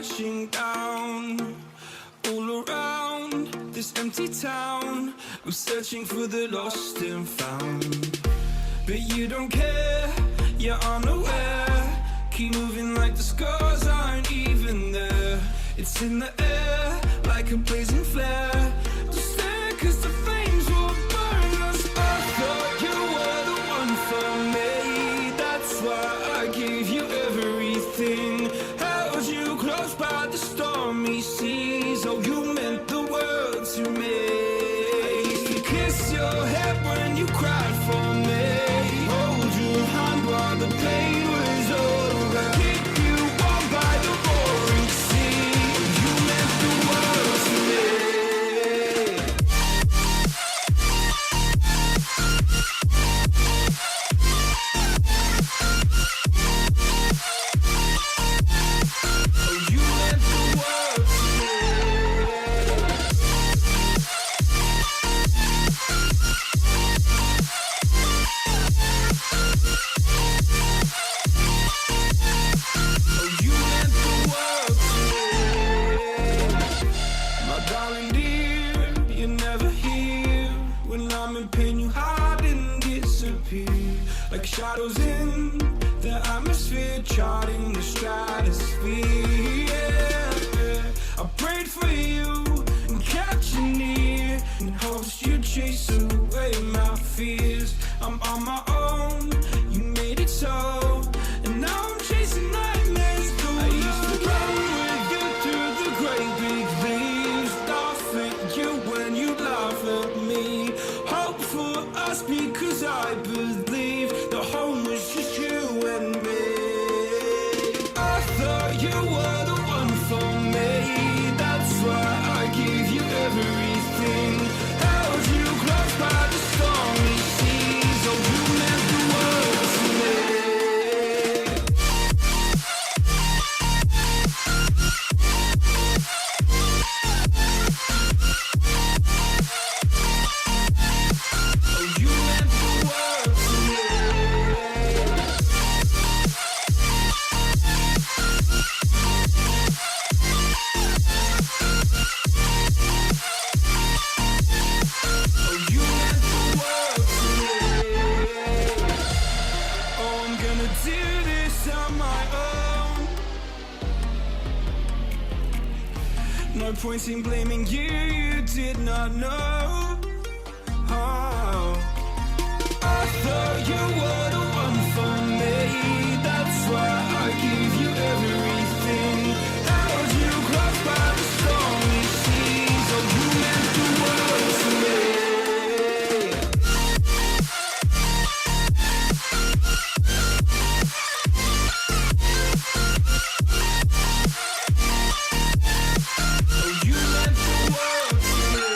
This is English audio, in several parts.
crashing down. All around this empty town, I'm searching for the lost and found. But you don't care, you're unaware. Keep moving like the scars aren't even there. It's in the air, like a blazing flare. Just stare, cause the flames will burn us. I thought you were the one for me. That's why I gave you everything. Held you close by the stormy seas. Oh, you meant the world to me. I used to kiss your head when you cried for me. Hold your hand while the pain was over. Keep you warm by the roaring sea. You meant the world to me. Oh, you meant the world to me. Oh, you meant the world to me. My darling dear, you're never here. When I'm in pain, you hide and disappear. Like shadows in the atmosphere, charting the stratosphere. Yeah. I prayed for you and kept you near, in hopes you'd chase away my fears. I'm on my own, you made it so, and now I'm chasing nightmares through. I used to run with you through the great big leaves, laugh at you when you laugh at me. Hope for us because I believe the home was just you and me. I thought you were the one for me. That's why I gave you everything. Held you close by the stormy seas. Oh, you meant the world to me. Oh, you meant the world to me. Oh, you meant the world to me. Oh, I'm gonna do this on my own. No point in blaming you, you did not know. Oh, I thought you were the one for me. That's why I gave you everything. Held you close by the stormy seas. Oh, you meant the world to me. Oh, you meant the world to me.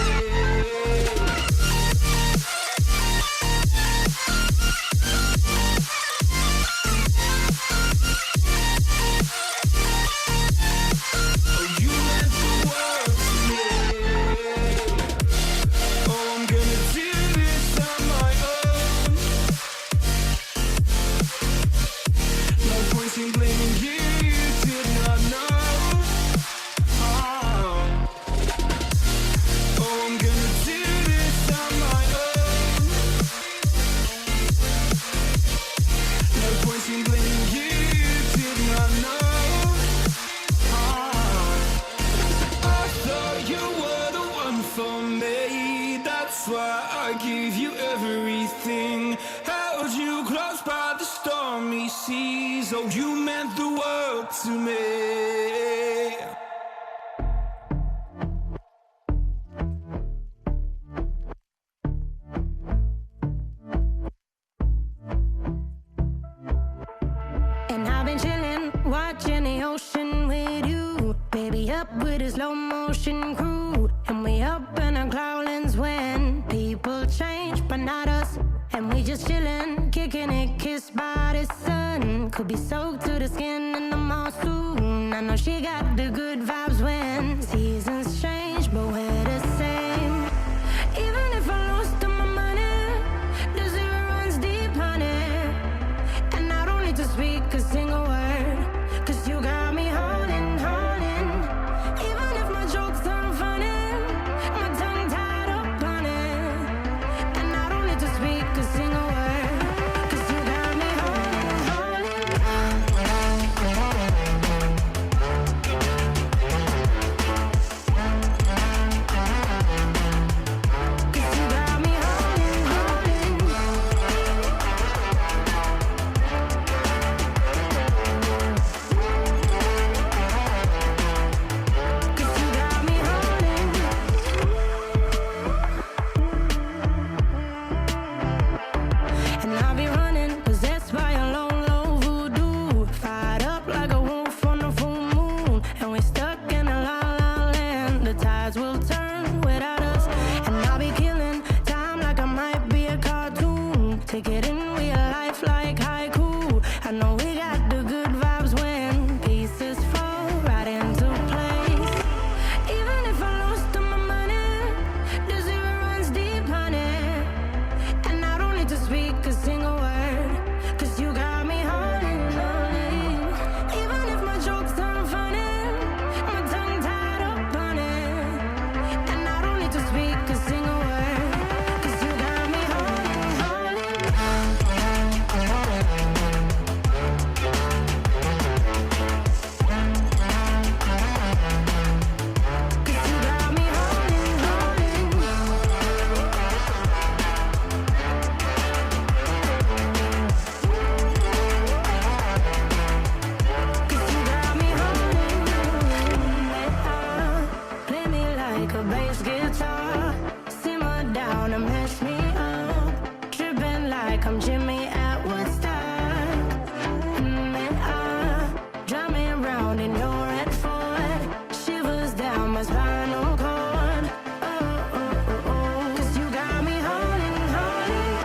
Oh, you meant the world to me. Oh, I'm gonna do this on my own. No point in blaming you, you did not know. Oh, I'm gonna do this on my own. No point in blaming you, you did not know. I thought you were the one for me. That's why I gave you everything. Held you close by the stormy seas. Oh, you meant the world to me. And I've been chillin', watching the ocean with you. Baby, up with a slow motion crew. And we up in our cloudlands when people change, but not us. And we just chillin', kicking it, kissed by the sun. Could be soaked to the skin in the mall soon. I know she got the good vibes when seasons change, but we're the same. Even if I lost all my money, the zero runs deep, honey. And I don't need to speak a single word, 'cause you got me holding, holding to speak a single word, 'cause you got me holding, holding. Even if my jokes aren't funny, my tongue tied up on it. And I don't need to speak a single word, 'cause you got me holding, holding. 'Cause you got me holding, holding. Cause you got me holding. Play me like a bass guitar, simmer down and mess me up, tripping like I'm Jimmy at Woodstock. Drive me around in your red Ford, shivers down my spinal cord. Oh. 'Cause you got me holding, holding.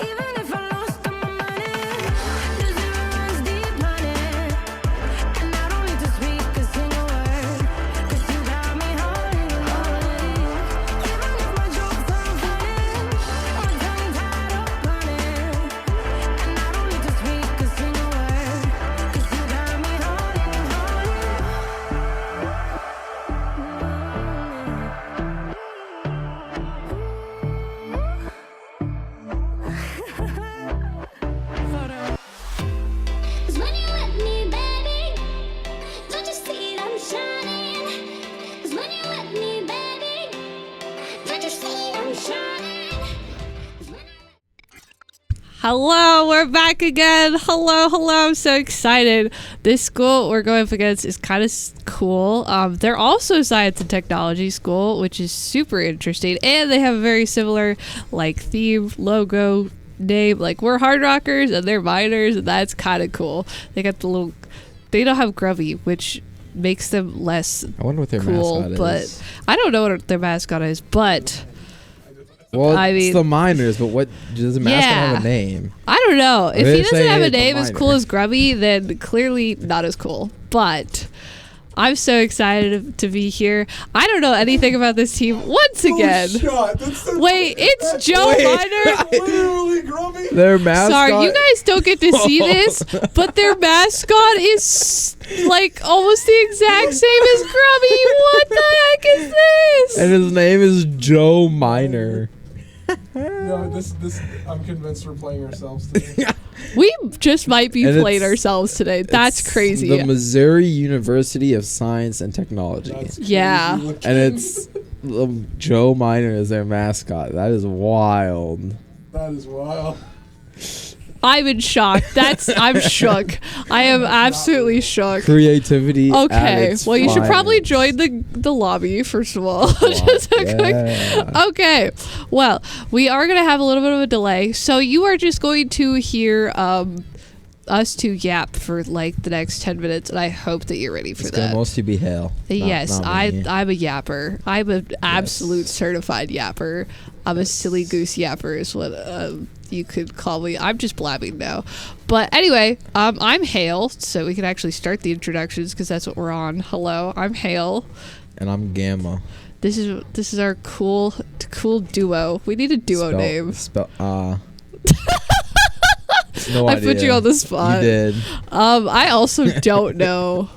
Even if I lost all my money, the zero runs deep, honey. And I don't need to speak a single word, 'cause you got me holding, holding. Even if my jokes aren't funny, my tongue tied up on it. And I don't need to speak a single word, 'cause you got me holding, holding. 'Cause when you're with me, baby, don't you see I'm shining? 'Cause when you're with me, baby, don't you see I'm shining? 'Cause when Hello, we're back again. Hello. I'm so excited. This school we're going up against is kind of cool. They're also science and technology school, which is super interesting, and they have a very similar like theme, logo, name. Like we're hard rockers and they're miners, and that's kind of cool. They got the little. They don't have Grubby, which makes them less I wonder what their cool. mascot But is. I don't know what their mascot is, but. Well, I it's mean- the miners, but what does the mascot Yeah. have a name? I don't know. If They're he doesn't saying have a it's a name as minor. cool as Grubby, then clearly not as cool. But I'm so excited to be here. I don't know anything about this team once again. Wait, it's Joe Miner. Literally Grubby. Their mascot. Sorry, you guys don't get to see this, but their mascot is like almost the exact same as Grubby. What the heck is this? And his name is Joe Miner. No, this. I'm convinced we're playing ourselves today. We just might be And playing it's- ourselves today. That's It's crazy. The Missouri University of Science and Technology. That's Yeah. crazy looking. And it's Joe Miner is their mascot. That is wild. That is wild. I'm in shock. I'm shook. I am absolutely shook. Creativity. at Okay, its well, you should probably finest. join the lobby first of all. Just a quick. Yeah. Okay, well, we are gonna have a little bit of a delay, so you are just going to hear us two yap for like the next 10 minutes, and I hope that you're ready for It's that. gonna mostly be hail. Yes, not me. I'm a yapper. I'm an absolute certified yapper. I'm a silly goose yapper is what you could call me. I'm just blabbing now. But anyway, I'm Hale, so we can actually start the introductions because that's what we're on. Hello, I'm Hale. And I'm Gamma. This is our cool duo. We need a duo name. No I idea. put you on the spot. You did. I also don't know.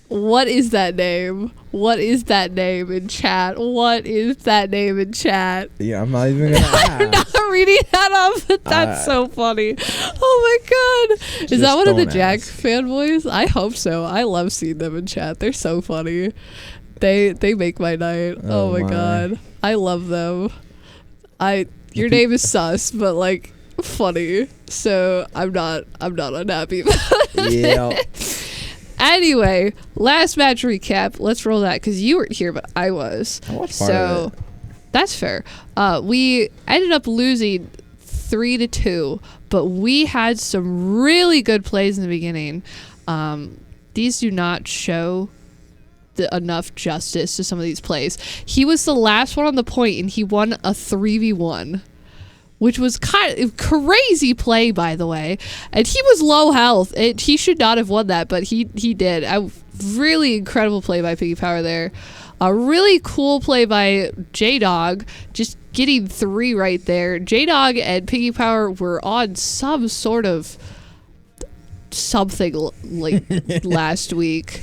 What is that name? What is that name in chat? What is that name in chat? Yeah, I'm not even gonna I'm ask. not reading that off, but that's so funny. Oh my god. Is Just that one of the don't Jack ask. fanboys? I hope so. I love seeing them in chat. They're so funny. They make my night. Oh, my my. god. I love them. Your name is sus, but like funny. So I'm not unhappy about it. Yeah. Anyway, last match recap. Let's roll that because you weren't here, but I was. I watched part of it. That's fair. We ended up losing 3-2, but we had some really good plays in the beginning. These do not show enough justice to some of these plays. He was the last one on the point, and he won a 3v1. Which was kind of crazy play, by the way. And he was low health. He should not have won that, but he did. A really incredible play by Piggy Power there. A really cool play by J-Dog. Just getting 3 right there. J-Dog and Piggy Power were on some sort of something like last week.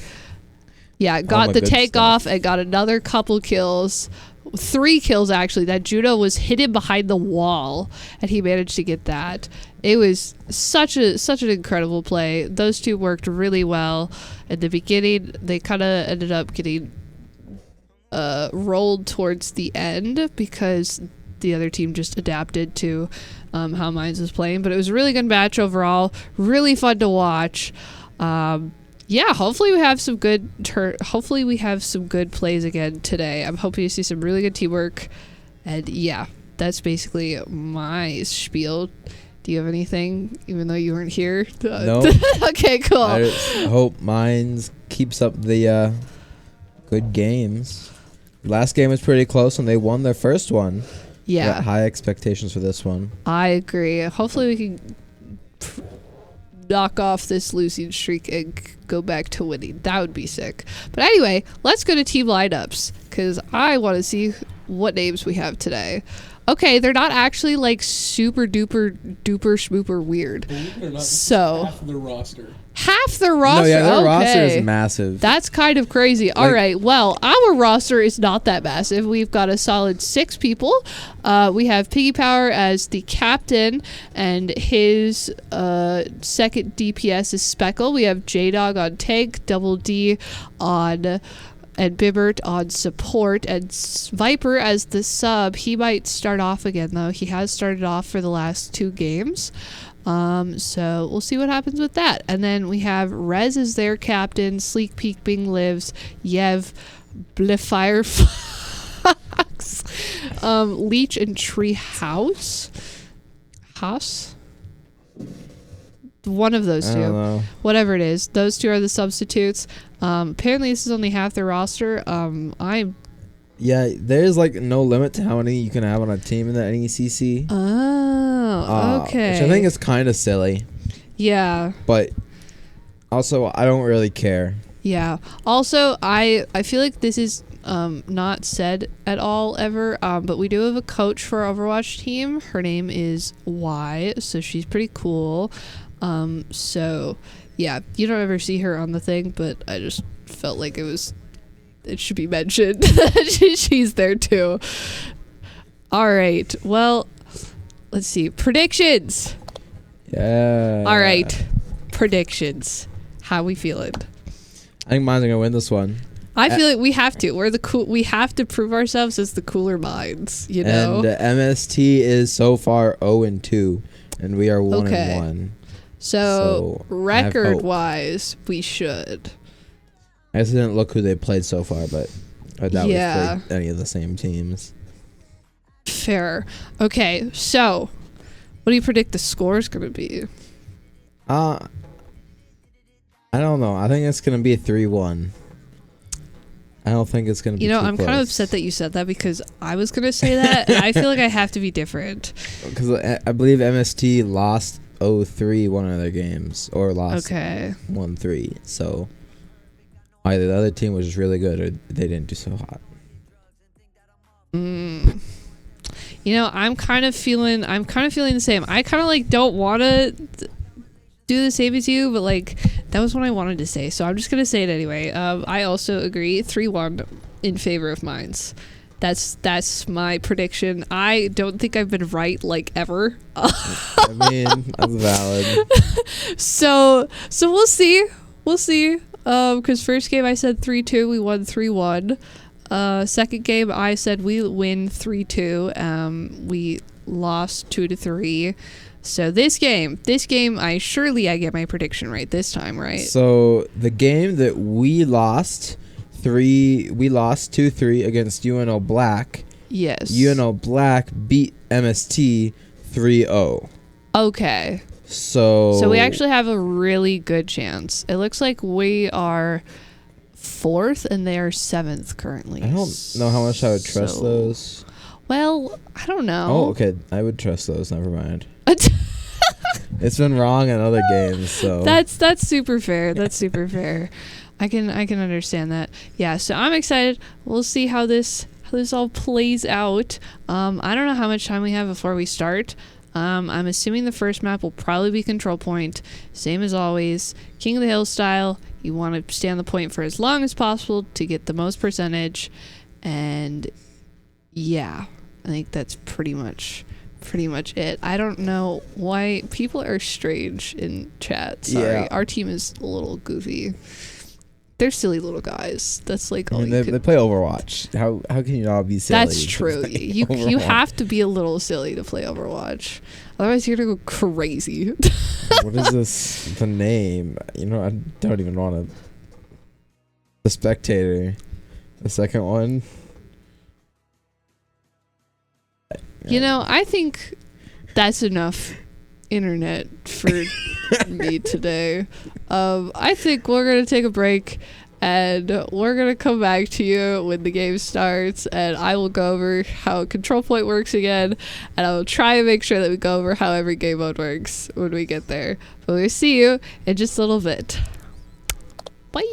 Yeah, got the the good takeoff stuff. and got another couple kills. 3 kills actually. That Judo was hidden behind the wall and he managed to get that. It was such an incredible play. Those two worked really well. At the beginning, they kind of ended up getting rolled towards the end because the other team just adapted to how Mines was playing. But it was a really good match overall. Really fun to watch. Yeah, hopefully we have some good plays again today. I'm hoping to see some really good teamwork. And yeah, that's basically my spiel. Do you have anything, even though you weren't here? No. Okay, cool. I just hope Mines keeps up the good games. Last game was pretty close and they won their first one. Yeah. Got high expectations for this one. I agree. Hopefully we can knock off this losing streak and go back to winning. That would be sick. But anyway, let's go to team lineups because I want to see what names we have today. Okay, they're not actually like super duper schmooper weird. Believe it or not, this is So half the roster. half the roster. No, yeah, their roster Okay. is massive. That's kind of crazy. All Like- right. Well, our roster is not that massive. We've got a solid 6 people. We have Piggy Power as the captain, and his second DPS is Speckle. We have J-Dog on tank, Double D on, and Bibbert on support, and Viper as the sub. He might start off again, though. He has started off for the last 2 games. So we'll see what happens with that. And then we have Rez as their captain, Sleek Peak Bing Lives, Yev, Blefire Fox, Leech and Tree House. One of those I two. don't know. Whatever it is. Those 2 are the substitutes. Apparently this is only half their roster. Yeah, there's like no limit to how many you can have on a team in the NECC. Okay. Which I think is kind of silly, yeah. but also I don't really care. Yeah. Also, I feel like this is not said at all ever, but we do have a coach for our Overwatch team. Her name is Y, so she's pretty cool. So yeah, you don't ever see her on the thing, but I just felt like it should be mentioned. She's there too. All right. Well, let's see. Predictions. Yeah. All right. Predictions. How we feeling? I think Mines are gonna win this one. I feel like we have to. We're the cool. We have to prove ourselves as the cooler minds. You know. And MST is so far 0-2, and we are 1-1. So I have record hope. wise, we should. I guess I didn't look who they played so far, but I doubt Yeah. we've played any of the same teams. Fair. Okay. So, what do you predict the score is going to be? I don't know. I think it's gonna be a 3-1. I don't think it's gonna be. You know, too I'm kind of close. upset that you said that because I was going to say that, and I feel like I have to be different. Because I believe MST lost 0-3 one of their games, or lost Okay. 1-3. So either the other team was just really good, or they didn't do so hot. You know, I'm kind of feeling the same. I kind of like don't want to do the same as you, but like that was what I wanted to say, so I'm just gonna say it anyway. I also agree 3-1 in favor of Mines. That's my prediction. I don't think I've been right like ever. I mean, that's valid. So we'll see. Because first game I said 3-2, we won 3-1. Second game I said we win 3-2. We lost 2-3. So this game I get my prediction right this time, right? So the game that we lost 2-3 against UNO Black. Yes. UNO Black beat MST 3-0. Okay. So we actually have a really good chance. It looks like we are 4th and they are 7th currently. I don't know how much I would trust So- those. Well, I don't know. Oh, okay. I would trust those. Never mind. It's been wrong in other games, so That's super fair. That's super fair. I can understand that. Yeah, so I'm excited. We'll see how this this all plays out. I don't know how much time we have before we start. I'm assuming the first map will probably be control point. Same as always. King of the Hill style. You want to stay on the point for as long as possible to get the most percentage. And yeah, I think that's pretty much it. I don't know why people are strange in chat. Sorry. Yeah. Our team is a little goofy. They're silly little guys. That's like all I mean, you they could. play Overwatch. How can you not be silly? That's to true. play You Overwatch? have to be a little silly to play Overwatch. Otherwise you're gonna go crazy. What is this? The name? You know, I don't even want to. The Spectator. The second one. You know, I think that's enough internet for me today. I think we're going to take a break and we're going to come back to you when the game starts, and I will go over how control point works again, and I will try and make sure that we go over how every game mode works when we get there. But we'll see you in just a little bit. Bye.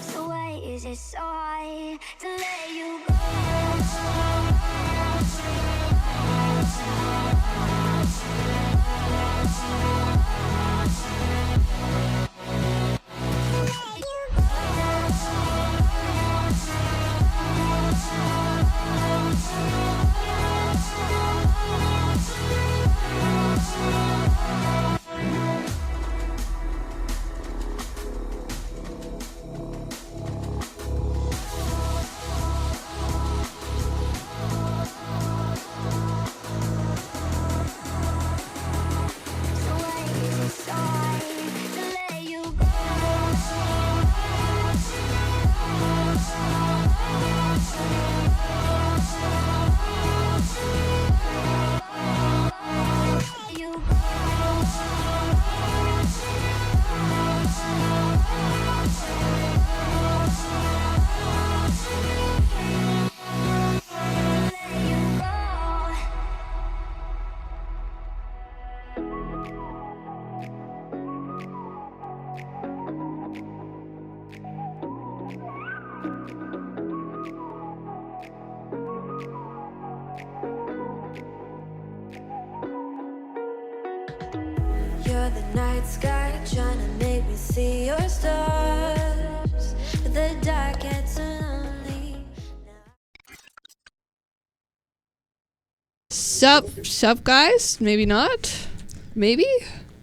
So why is it so hard to let you go? So why is it so hard to let you go? You're the night sky trying to make me see your stars, but the dark gets lonely. Sup guys? Maybe not? Maybe?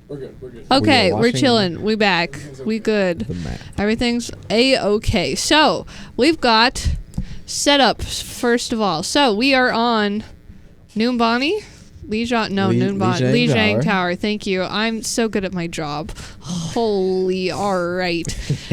We're good. We're good. Okay, we're watching- chilling. We back. We good. The map. Everything's a-okay. So, we've got setups, first of all. So, we are on Noombani? Lijiang Tower. Thank you. I'm so good at my job. Holy, all right.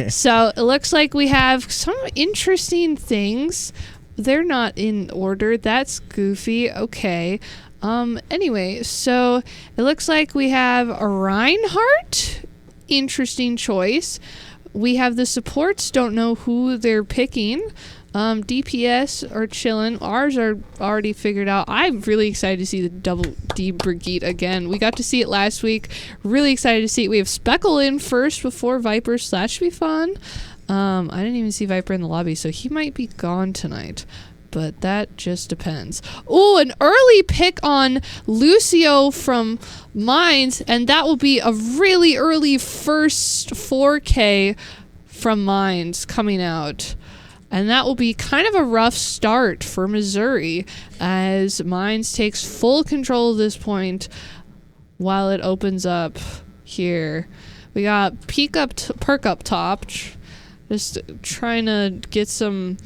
So, it looks like we have some interesting things. They're not in order. That's goofy. Okay. Anyway, so it looks like we have a Reinhardt. Interesting choice. We have the supports. Don't know who they're picking. DPS are chilling. Ours are already figured out. I'm really excited to see the double D Brigitte again. We got to see it last week. Really excited to see it. We have Speckle in first before Viper. So that should be fun. I didn't even see Viper in the lobby, so he might be gone tonight. But that just depends. Oh, an early pick on Lucio from Mines, and that will be a really early first 4K from Mines coming out. And that will be kind of a rough start for Missouri as Mines takes full control of this point while it opens up here. We got perk up top. Just trying to get some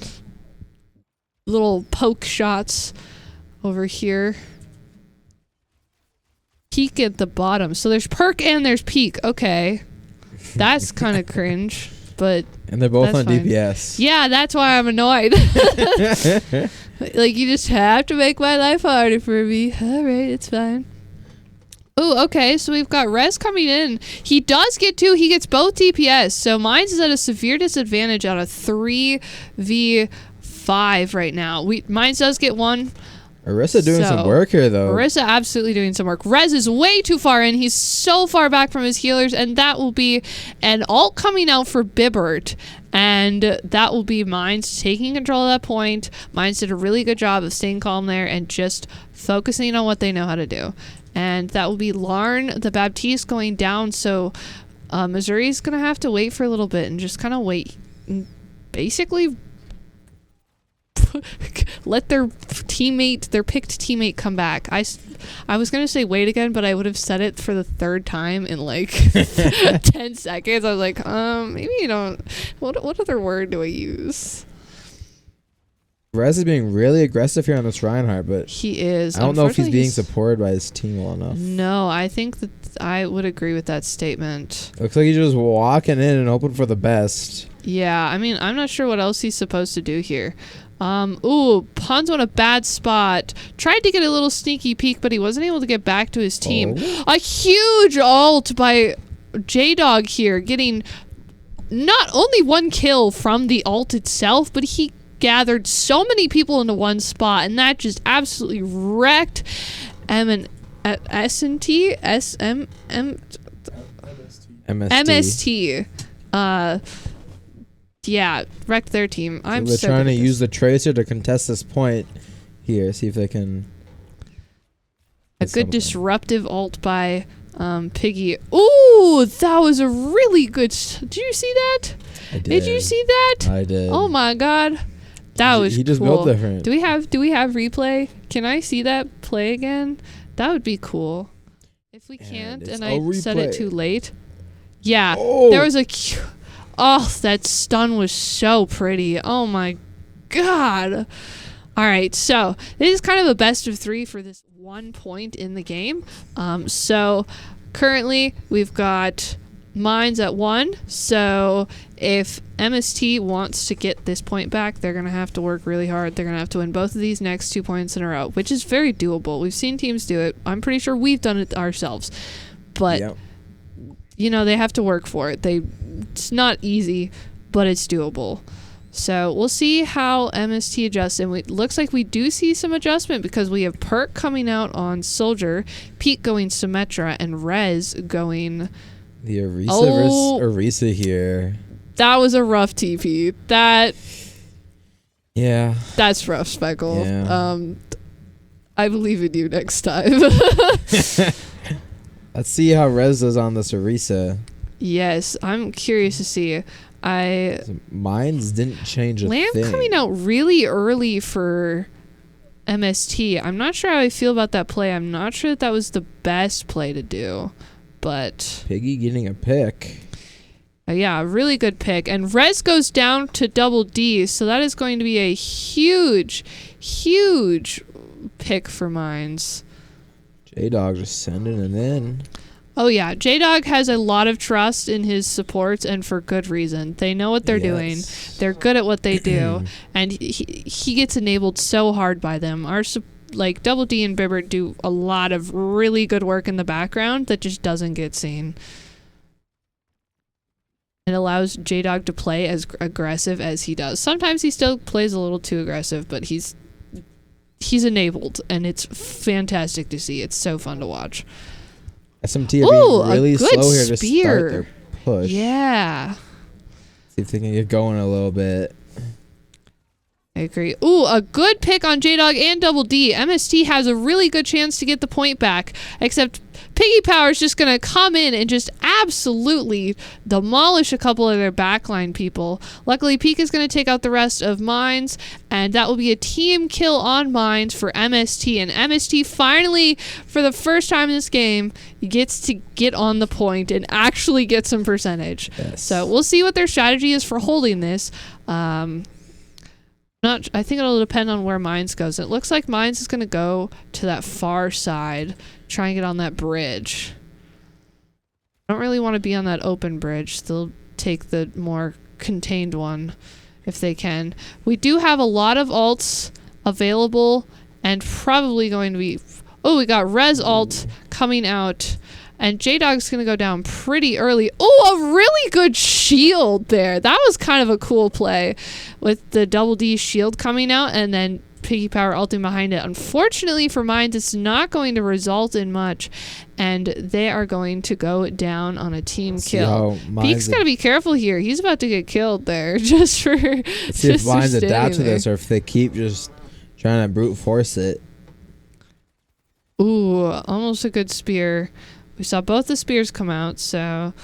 little poke shots over here. Peek at the bottom. So there's perk and there's peek. Okay. That's kind of cringe, but And they're both on fine. DPS. Yeah, that's why I'm annoyed. Like, you just have to make my life harder for me. All right, it's fine. Oh, okay, so we've got Rez coming in. He does get two. He gets both DPS. So Mines is at a severe disadvantage out of 3v5 right now. Mines does get one. Arissa doing some work here, though. Arissa absolutely doing some work. Rez is way too far in. He's so far back from his healers, and that will be an ult coming out for Bibbert. And that will be Mines taking control of that point. Mines did a really good job of staying calm there and just focusing on what they know how to do. And that will be Larn, the Baptiste, going down. So Missouri's going to have to wait for a little bit and just kind of wait. And basically let their picked teammate come back. I was going to say wait again, but I would have said it for the third time in like 10 seconds. I was like, maybe you don't. What other word do I use? Rez is being really aggressive here on this Reinhardt, but he is. I don't know if he's being supported by his team well enough. No, I think that I would agree with that statement. Looks like he's just walking in and hoping for the best. Yeah, I mean, I'm not sure what else he's supposed to do here. Ooh, Ponzo in a bad spot. Tried to get a little sneaky peek, but he wasn't able to get back to his team. Oh. A huge ult by J-Dog here, getting not only one kill from the ult itself, but he gathered so many people into one spot, and that just absolutely wrecked MST. Yeah, wrecked their team. I'm They're so trying good to at use the Tracer to contest this point here. See if they can. a good disruptive ult by Piggy. Ooh, that was a really good. Did you see that? I did. Did you see that? I did. Oh my god, that was. He just cool. built different. Do we have replay? Can I see that play again? That would be cool. If we can't, and I said it too late. Yeah, there was a. Oh, that stun was so pretty. Oh my god. All right, so this is kind of a best of 3 for this 1 point in the game. So currently we've got Mines at 1. So if MST wants to get this point back, they're going to have to work really hard. They're going to have to win both of these next 2 points in a row, which is very doable. We've seen teams do it. I'm pretty sure we've done it ourselves. But, you know, they have to work for it. It's not easy, but it's doable. So we'll see how MST adjusts. And it looks like we do see some adjustment because we have Perk coming out on Soldier, Pete going Symmetra, and Rez going... The Orisa versus Orisa here. That was a rough TP. That's rough, Speckle. Yeah. I believe in you next time. Let's see how Rez does on this Orisa. Yes, I'm curious to see. Mines didn't change a Lamb thing. coming out really early for MST. I'm not sure how I feel about that play. I'm not sure that was the best play to do, but Piggy getting a pick. Yeah, a really good pick. And Rez goes down to double D, so that is going to be a huge, huge pick for Mines. J-Dog just sending it in. Oh yeah, J-Dog has a lot of trust in his supports, and for good reason. They know what they're doing. They're good at what they do, and he gets enabled so hard by them. Like Double D and Bibbert do a lot of really good work in the background that just doesn't get seen. It allows J-Dog to play as aggressive as he does. Sometimes he still plays a little too aggressive, but he's enabled, and it's fantastic to see. It's so fun to watch. SMT are being really slow here to start their push. Yeah. See if they can get going a little bit. I agree. Ooh, a good pick on J-Dog and Double D. MST has a really good chance to get the point back, except Piggy Power is just going to come in and just absolutely demolish a couple of their backline people. Luckily, Peak is going to take out the rest of Mines, and that will be a team kill on Mines for MST. And MST finally, for the first time in this game, gets to get on the point and actually get some percentage. Yes. So we'll see what their strategy is for holding this. I think it'll depend on where Mines goes. It looks like Mines is going to go to that far side, try and get on that bridge. I don't really want to be on that open bridge. They'll take the more contained one if they can. We do have a lot of alts available and probably going to be... Oh, we got Res alt coming out. And J-Dog's going to go down pretty early. Oh, a really good shield there. That was kind of a cool play with the Double D shield coming out and then Piggy Power ulting behind it. Unfortunately for Mines, it's not going to result in much. And they are going to go down on a team kill. Peak's got to be careful here. He's about to get killed there just for... Let's see if Mines adapt to this or if they keep just trying to brute force it. Ooh, almost a good spear. We saw both the spears come out, so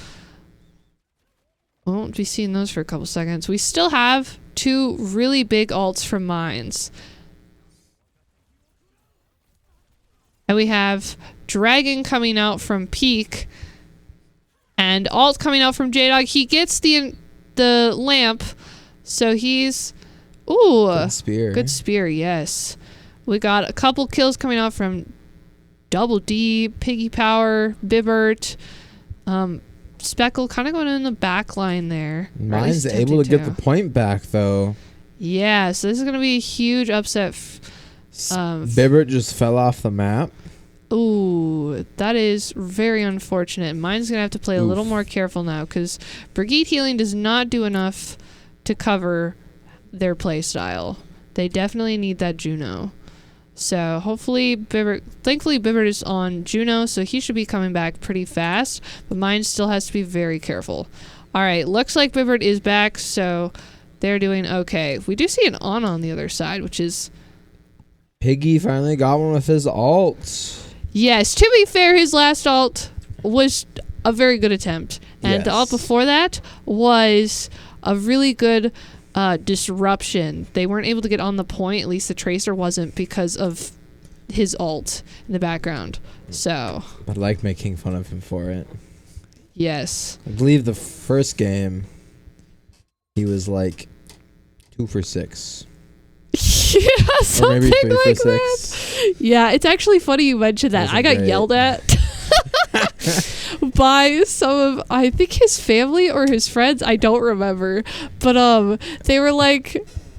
we won't be seeing those for a couple seconds. We still have two really big ults from Mines. And we have Dragon coming out from Peak and ult coming out from J-Dog. He gets the lamp, so he's... Ooh, good spear. Good spear, yes. We got a couple kills coming out from Double D, Piggy Power, Bibbert, Speckle kind of going in the back line there. Mine's able to get the point back, though. Yeah, so this is going to be a huge upset. Bibbert just fell off the map. Ooh, that is very unfortunate. Mine's going to have to play a little more careful now because Brigade Healing does not do enough to cover their play style. They definitely need that Juno. So hopefully thankfully Bibbert is on Juno, so he should be coming back pretty fast, but mine still has to be very careful. All right, looks like Bibbert is back, so they're doing okay. We do see an on the other side, which is... Piggy finally got one with his ult. Yes, to be fair, his last ult was a very good attempt. And the ult before that was a really good... disruption. They weren't able to get on the point, at least the Tracer wasn't, because of his ult in the background. So I like making fun of him for it. Yes. I believe the first game he was like 2 for 6. Yeah, something maybe 3 like for 6. that. Yeah, it's actually funny you mentioned that. I got yelled at by some of, I think, his family or his friends. I don't remember, but they were like,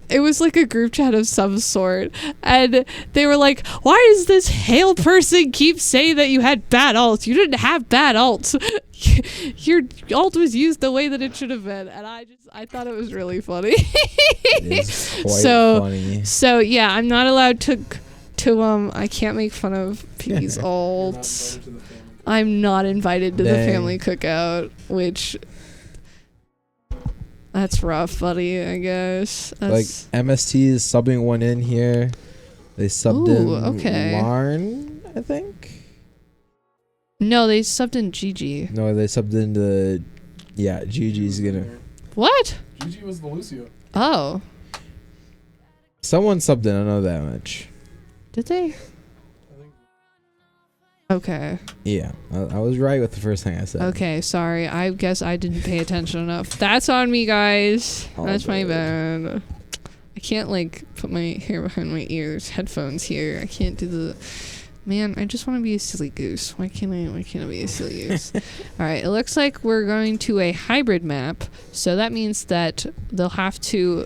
it was like a group chat of some sort, and they were like, why does this Hail person keep saying that you had bad ults? You didn't have bad ults. Your ult was used the way that it should have been. And I thought it was really funny. It is quite funny. So yeah, I'm not allowed to I can't make fun of Piggy's ult. I'm not invited to the family cookout, which that's rough, buddy, I guess. That's like MST is subbing one in here. They subbed in Larn, I think. No, they subbed in GG. No, they subbed in the GG's gonna. What? GG was the Lucio. Oh. Someone subbed in, I know that much. Did they? Okay. Yeah, I was right with the first thing I said. Okay, sorry. I guess I didn't pay attention enough. That's on me, guys. That's my bad. I can't, like, put my hair behind my ears. Headphones here. I can't do the... Man, I just want to be a silly goose. Why can't I be a silly goose? Alright, it looks like we're going to a hybrid map. So that means that they'll have to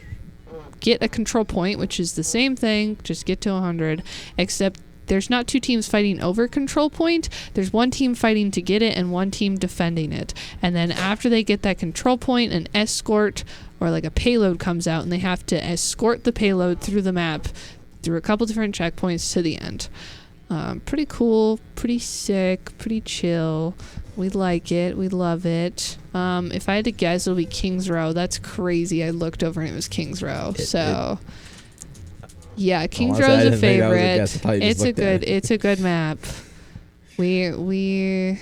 get a control point, which is the same thing. Just get to 100. Except there's not two teams fighting over control point. There's one team fighting to get it and one team defending it. And then after they get that control point, an escort or like a payload comes out and they have to escort the payload through the map through a couple different checkpoints to the end. Pretty cool, pretty sick, pretty chill. We like it. We love it. If I had to guess, it'll be King's Row. That's crazy. I looked over and it was King's Row. Yeah, King's Row is a favorite. It's a good map. We like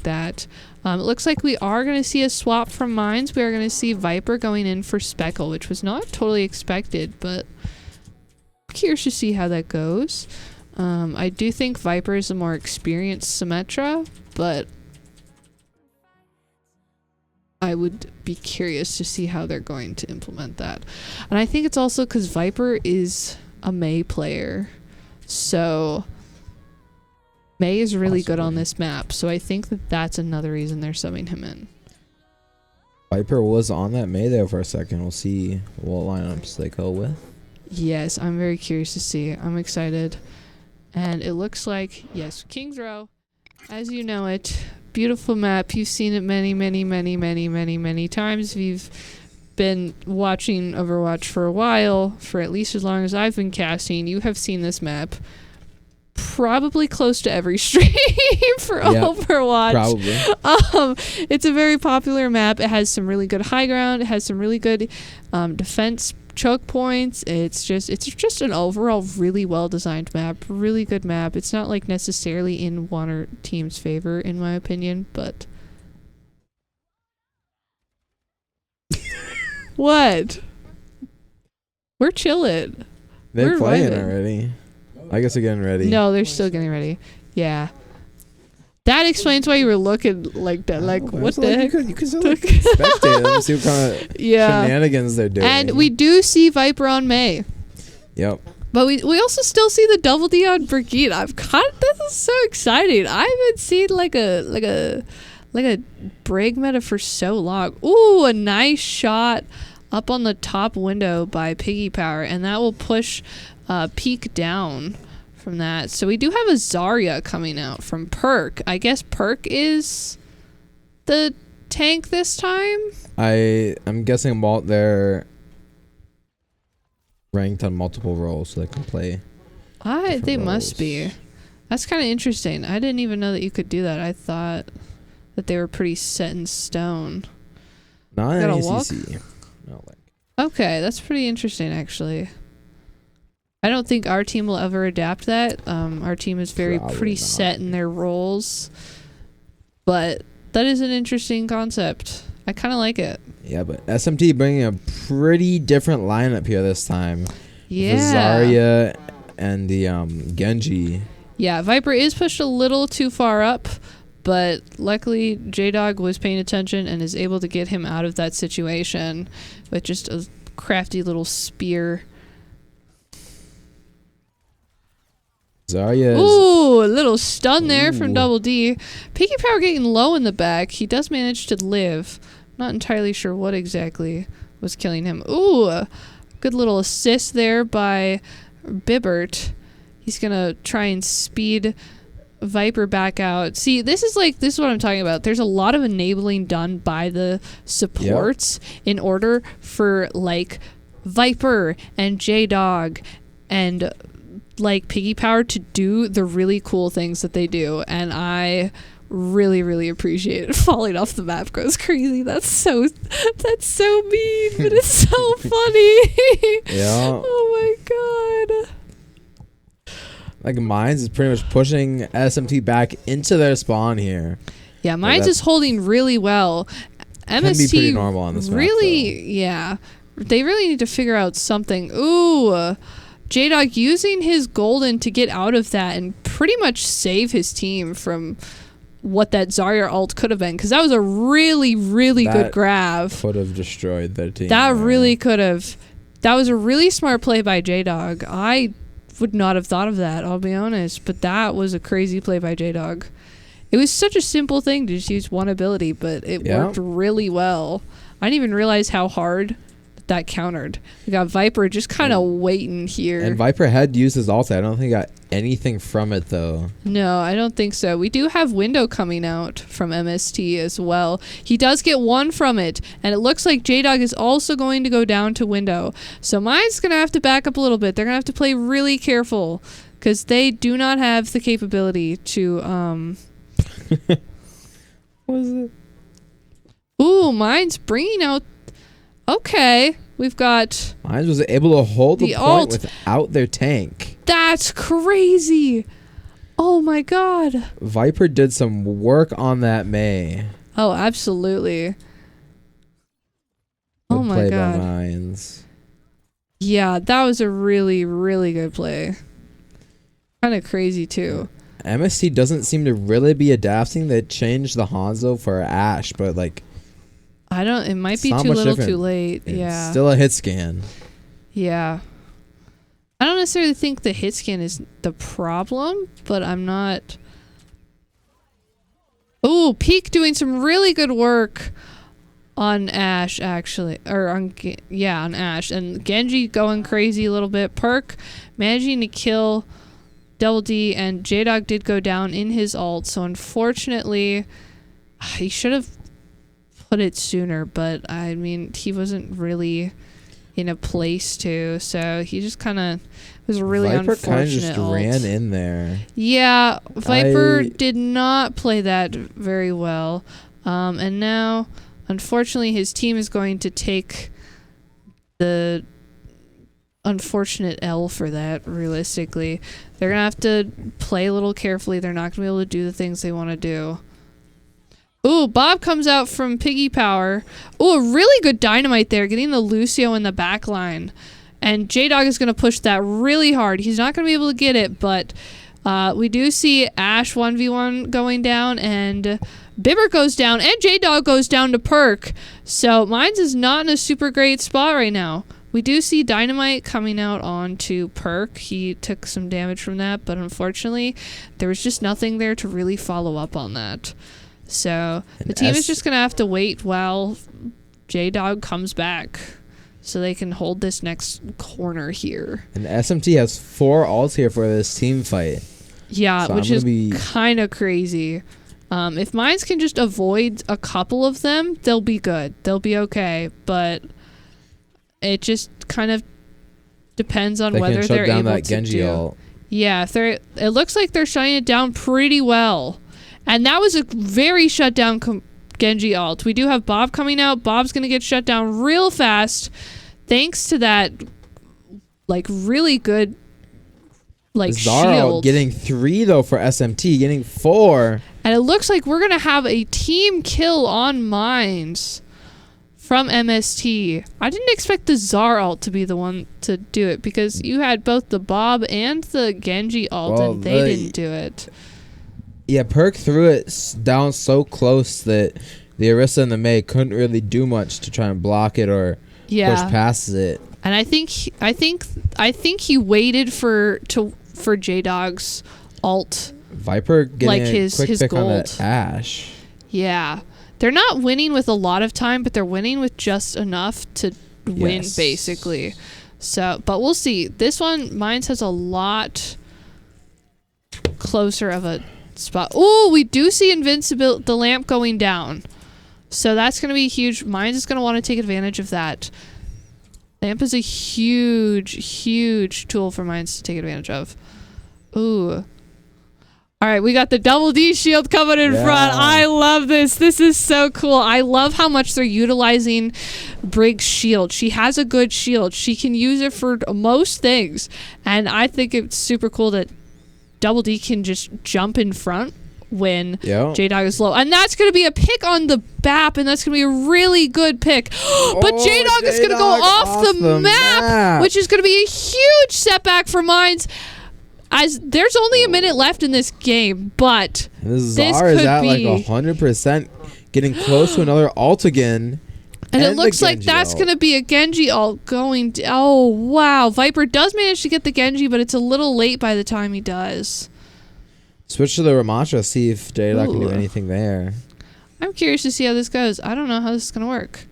that. It looks like we are going to see a swap from Mines. We are going to see Viper going in for Speckle, which was not totally expected, but I'm curious to see how that goes. I do think Viper is a more experienced Symmetra, but I would be curious to see how they're going to implement that. And I think it's also because Viper is a Mei player, so Mei is really good on this map, so I think that that's another reason they're subbing him in. Viper was on that Mei there for a second. We'll see what lineups they go with. Yes, I'm very curious to see. I'm excited. And it looks like, yes, King's Row, as you know it, beautiful map. You've seen it many, many, many, many, many, many times. If you've been watching Overwatch for a while, for at least as long as I've been casting, you have seen this map probably close to every stream for Overwatch. Probably. It's a very popular map. It has some really good high ground. It has some really good defense choke points. It's just an overall really well designed map, really good map. It's not like necessarily in one or team's favor in my opinion, but what? We're chilling. They're We're playing vibing. already. I guess they're getting ready. No, they're still getting ready. Yeah. That explains why you were looking like that. Like, what the heck? You could still like, spectate them, see what kind of shenanigans they're doing. And we do see Viper on Mei. Yep. But we also still see the double D on Brigitte. This is so exciting. I haven't seen like a Brig meta for so long. Ooh, a nice shot up on the top window by Piggy Power, and that will push Peak down from that. So we do have a Zarya coming out from Perk. I guess Perk is the tank this time. I'm guessing they're ranked on multiple roles so they can play. They must be. That's kind of interesting. I didn't even know that you could do that. I thought that they were pretty set in stone. Not in NECC. No, okay, that's pretty interesting actually. I don't think our team will ever adapt that. Our team is pretty set in their roles. But that is an interesting concept. I kind of like it. Yeah, but SMT bringing a pretty different lineup here this time. Yeah. The Zarya and the Genji. Yeah, Viper is pushed a little too far up, but luckily J-Dog was paying attention and is able to get him out of that situation with just a crafty little spear. Zarya. Ooh, a little stun there from Double D. Piggy Power getting low in the back. He does manage to live. Not entirely sure what exactly was killing him. Ooh, a good little assist there by Bibbert. He's gonna try and speed Viper back out. See, this is what I'm talking about. There's a lot of enabling done by the supports in order for like Viper and J-Dog and like Piggy Power to do the really cool things that they do, and I really, really appreciate it. Falling off the map goes crazy. That's so mean, but it's so funny. Yeah. Oh my god. Like Mines is pretty much pushing SMT back into their spawn here. Yeah, Mines is holding really well. MST can be pretty normal on this map, really, yeah. They really need to figure out something. Ooh. J-Dog using his golden to get out of that and pretty much save his team from what that Zarya ult could have been, because that was a really, really good grab. Could have destroyed their team. That really could have. That was a really smart play by J-Dog. I would not have thought of that, I'll be honest, but that was a crazy play by J-Dog. It was such a simple thing to just use one ability, but it worked really well. I didn't even realize how hard that countered. We got Viper just kind of waiting here. And Viper had used his ult. I don't think he got anything from it though. No, I don't think so. We do have Window coming out from MST as well. He does get one from it, and it looks like J-Dog is also going to go down to Window. So Mine's going to have to back up a little bit. They're going to have to play really careful because they do not have the capability to What was it? Ooh, mine's bringing out. Okay, we've got. Mine was able to hold the point alt. without their tank. That's crazy. Oh my god. Viper did some work on that Mei. Oh, absolutely. Oh Good my play god. by Mines. Yeah, that was a really, really good play. Kind of crazy too. MST doesn't seem to really be adapting. They changed the Hanzo for Ashe, but like I don't. It might be not too much little, different. too late. it's Yeah. still a hit scan. Yeah. I don't necessarily think the hit scan is the problem, but I'm not. Ooh, Peak doing some really good work on Ashe, actually. Or on Ashe. And Genji going crazy a little bit. Perk managing to kill Double D, and J-Dog did go down in his ult, so unfortunately, he should have put it sooner, but I mean, he wasn't really in a place to, so he just kind of was a really Viper unfortunate kind of just ult. ran in there. Yeah, Viper I- did not play that very well, and now, unfortunately, his team is going to take the unfortunate L for that. Realistically, they're gonna have to play a little carefully. They're not gonna be able to do the things they want to do. Ooh, Bob comes out from Piggy Power. Ooh, a really good dynamite there, getting the Lucio in the back line. And J-Dog is going to push that really hard. He's not going to be able to get it, but we do see Ashe 1v1 going down, and Bibber goes down, and J-Dog goes down to Perk. So Mines is not in a super great spot right now. We do see Dynamite coming out onto Perk. He took some damage from that, but unfortunately, there was just nothing there to really follow up on that. So the team is just going to have to wait while J-Dog comes back so they can hold this next corner here. And SMT has 4 ults here for this team fight. Yeah, So which I'm is gonna be- kind of crazy. If Mines can just avoid a couple of them, they'll be good. They'll be okay. But it just kind of depends on They whether can shut they're down able that to Genji do. ult. Yeah, if they're. It looks like they're shutting it down pretty well, and that was a very shut down Genji ult. We do have Bob coming out. Bob's gonna get shut down real fast, thanks to that, like, really good, like, Zara shield. getting 3 though for SMT, getting 4. And it looks like we're gonna have a team kill on Mines from MST. I didn't expect the Zar ult to be the one to do it, because you had both the Bob and the Genji ult, Well, and they didn't do it. Yeah, Perk threw it down so close that the Orisa and the Mei couldn't really do much to try and block it or Yeah, push past it. and I think he waited for J-Dog's ult. Viper getting Like a his quick pick on gold. that Ashe. Yeah, they're not winning with a lot of time, but they're winning with just enough to win, Yes. basically. So, but we'll see. This one, Mines has a lot closer of a spot. Oh, we do see invincibility, the lamp going down. So that's going to be huge. Mines is going to want to take advantage of that. Lamp is a huge tool for Mines to take advantage of. Ooh. All right, we got the double D shield coming in front. I love this. This is so cool. I love how much they're utilizing Brig's shield. She has a good shield. She can use it for most things. And I think it's super cool that Double D can just jump in front when J-Dog is low. And that's going to be a pick on the BAP, and that's going to be a really good pick. But J-Dog is going to go off the map, which is going to be a huge setback for Mines. As there's only a minute left in this game, but This this Zara is could at like be 100%, getting close to another ult again. And it the looks like Genji that's ult. going to be a Genji ult going. Oh, wow. Viper does manage to get the Genji, but it's a little late by the time he does. Switch to the Ramattra, see if J-Dog can do Ooh. anything there. I'm curious to see how this goes. I don't know how this is going to work.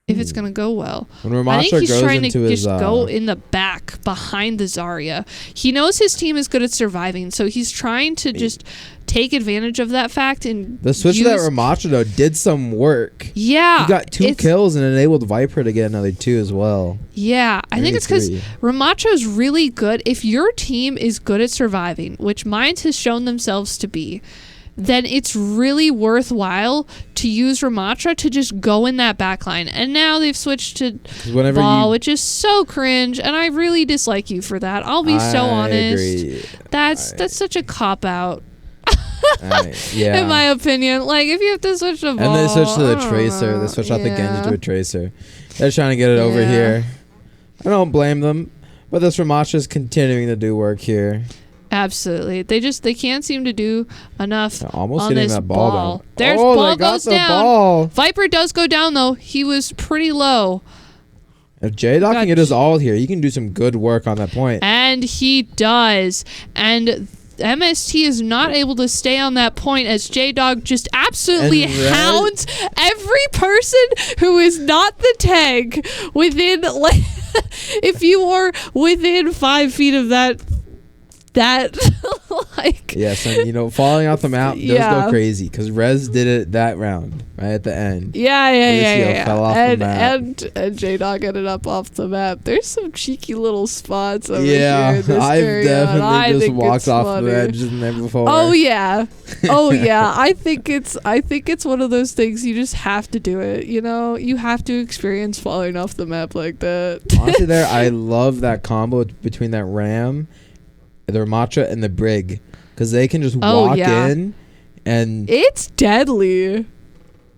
if it's gonna go well. When I Ramacha think he's goes trying into to his just go in the back behind the Zarya. He knows his team is good at surviving, so he's trying to just take advantage of that fact and the switch of that Ramacha though did some work. Yeah, He got 2 kills and enabled Viper to get another 2 as well. Yeah, I think it's because 3. Ramacha is really good. If your team is good at surviving, which Minds has shown themselves to be, then it's really worthwhile to use Ramacha to just go in that backline. And now they've switched to Ball, which is so cringe, and I really dislike you for that. I'll be so honest. Agree. That's such a cop out. Yeah. In my opinion, like if you have to switch to Ball, And they switched to the I don't Tracer. know. They switched out the Genji Yeah. to a Tracer. They're trying to get it over Yeah. here. I don't blame them, but this Ramacha is continuing to do work here. Absolutely. They can't seem to do enough They're almost on getting this that ball ball. down. There's Oh, ball they got goes the down. ball. Viper does go down though. He was pretty low. If J-Dog can get his ult here, he can do some good work on that point. And he does. And MST is not able to stay on that point as J-Dog just absolutely And Red- hounds every person who is not the tank within, like, if you were within 5 feet of that like, Yes, and falling off the map does Yeah. go crazy because Rez did it that round right at the end. yeah. Fell off the map. And J-Dog ended up off the map. There's some cheeky little spots over Yeah, here in this I've area, and I definitely just think walked it's off funny. the edge and there before. Oh yeah. I think it's one of those things you just have to do it. You have to experience falling off the map like that. Honestly, I love that combo between that Ram, the Ramacha, and the Brig, because they can just walk in, and It's deadly.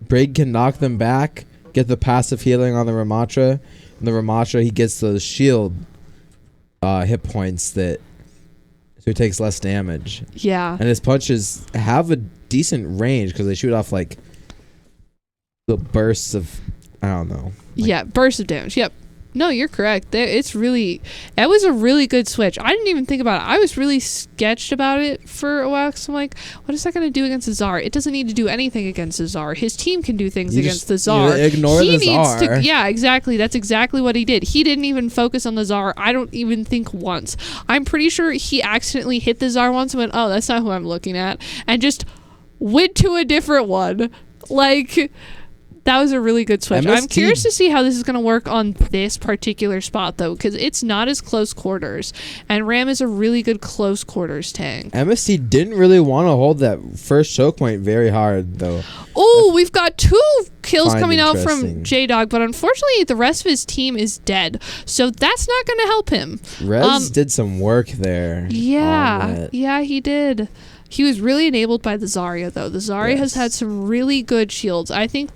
Brig can knock them back, get the passive healing on the Ramacha, and the Ramacha he gets those shield hit points so he takes less damage. Yeah. And his punches have a decent range because they shoot off like the bursts of, I don't know. Yeah, burst of damage. Yep. No, you're correct. It was a really good switch. I didn't even think about it. I was really sketched about it for a while because I'm like, what is that going to do against the Czar? It doesn't need to do anything against the Czar. His team can do things against the Czar. Ignore the Czar. Yeah, exactly. That's exactly what he did. He didn't even focus on the Czar. I don't even think once. I'm pretty sure he accidentally hit the Czar once and went, oh, that's not who I'm looking at, and just went to a different one. Like, that was a really good switch. I'm MST curious to see how this is going to work on this particular spot, though, because it's not as close quarters, and Ram is a really good close quarters tank. MST didn't really want to hold that first choke point very hard, though. Oh, we've got 2 kills Find coming out from interesting. J-Dog, but unfortunately the rest of his team is dead, so that's not going to help him. Rez did some work there. Yeah, he did. He was really enabled by the Zarya, though. The Zarya has had some really good shields. I think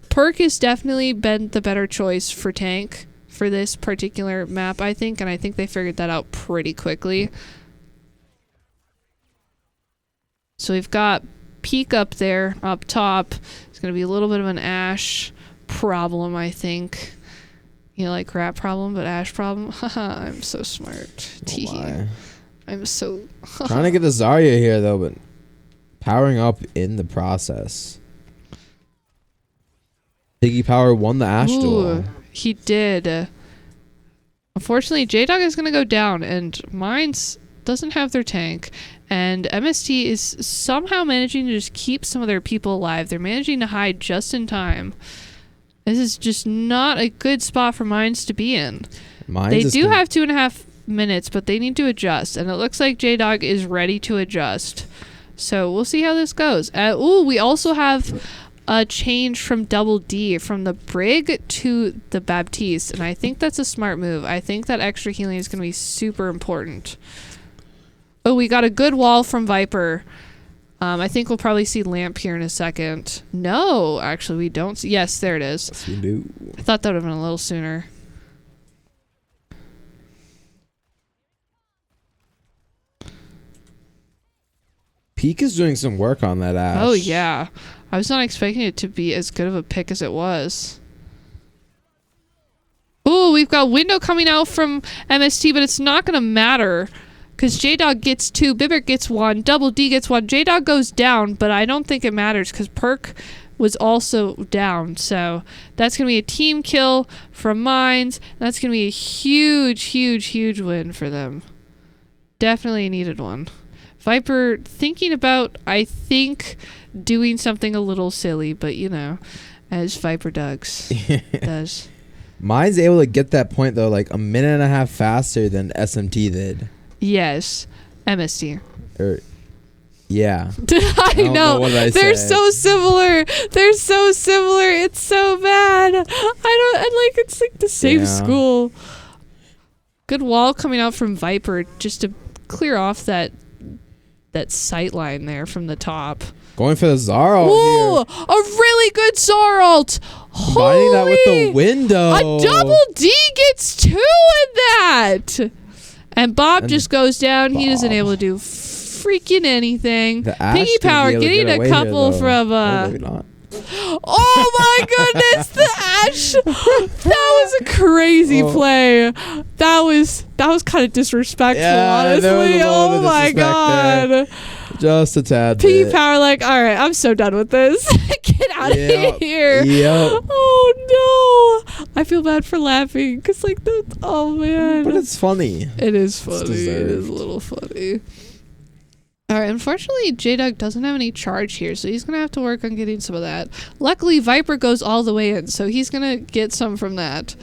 Perk has definitely been the better choice for tank for this particular map, I think, and I think they figured that out pretty quickly. So we've got Peak up there, up top. It's going to be a little bit of an Ashe problem, I think. Like crap problem, but Ashe problem. Haha, I'm so smart. Oh my. I'm so... Trying to get the Zarya here, though, but powering up in the process. Piggy Power won the Ashe duel. He did. Unfortunately, J-Dog is going to go down, and Mines doesn't have their tank, and MST is somehow managing to just keep some of their people alive. They're managing to hide just in time. This is just not a good spot for Mines to be in. They do have 2.5 minutes, but they need to adjust, and it looks like J-Dog is ready to adjust. So we'll see how this goes. We also have a change from Double D, from the Brig to the Baptiste, and I think that's a smart move. I think that extra healing is going to be super important. Oh, we got a good wall from Viper. I think we'll probably see Lamp here in a second. No, actually we don't. Yes, there it is. Yes, we do. I thought that would have been a little sooner. Peak is doing some work on that Ashe. Oh, yeah. I was not expecting it to be as good of a pick as it was. Ooh, we've got window coming out from MST, but it's not going to matter because J-Dog gets 2, Bibert gets 1, Double D gets 1. J-Dog goes down, but I don't think it matters because Perk was also down. So that's going to be a team kill from Mines. That's going to be a huge win for them. Definitely a needed one. Viper thinking about, I think, doing something a little silly, but you know, as Viper does. Mine's able to get that point though, like a minute and a half faster than SMT did. Yes, MST. Yeah. I know. They're so similar. It's so bad. It's like the same school. Good wall coming out from Viper just to clear off that sight line there from the top. Going for the Zara. Ooh, a really good Zaralt. Combining that with the window. A double D gets 2 in that. And Bob just goes down. He isn't able to do freaking anything. Piggy Power getting a couple from maybe not. Oh my goodness, the Ash. That was a crazy play. That was kind of disrespectful, honestly. Oh my god. Just a tad Piggy bit. Power like, all right, I'm so done with this. Get out of here. Yep. Oh no. I feel bad for laughing because oh man. But it's funny. It is funny. It is a little funny. All right, unfortunately, J-Dog doesn't have any charge here, so he's going to have to work on getting some of that. Luckily, Viper goes all the way in, so he's going to get some from that.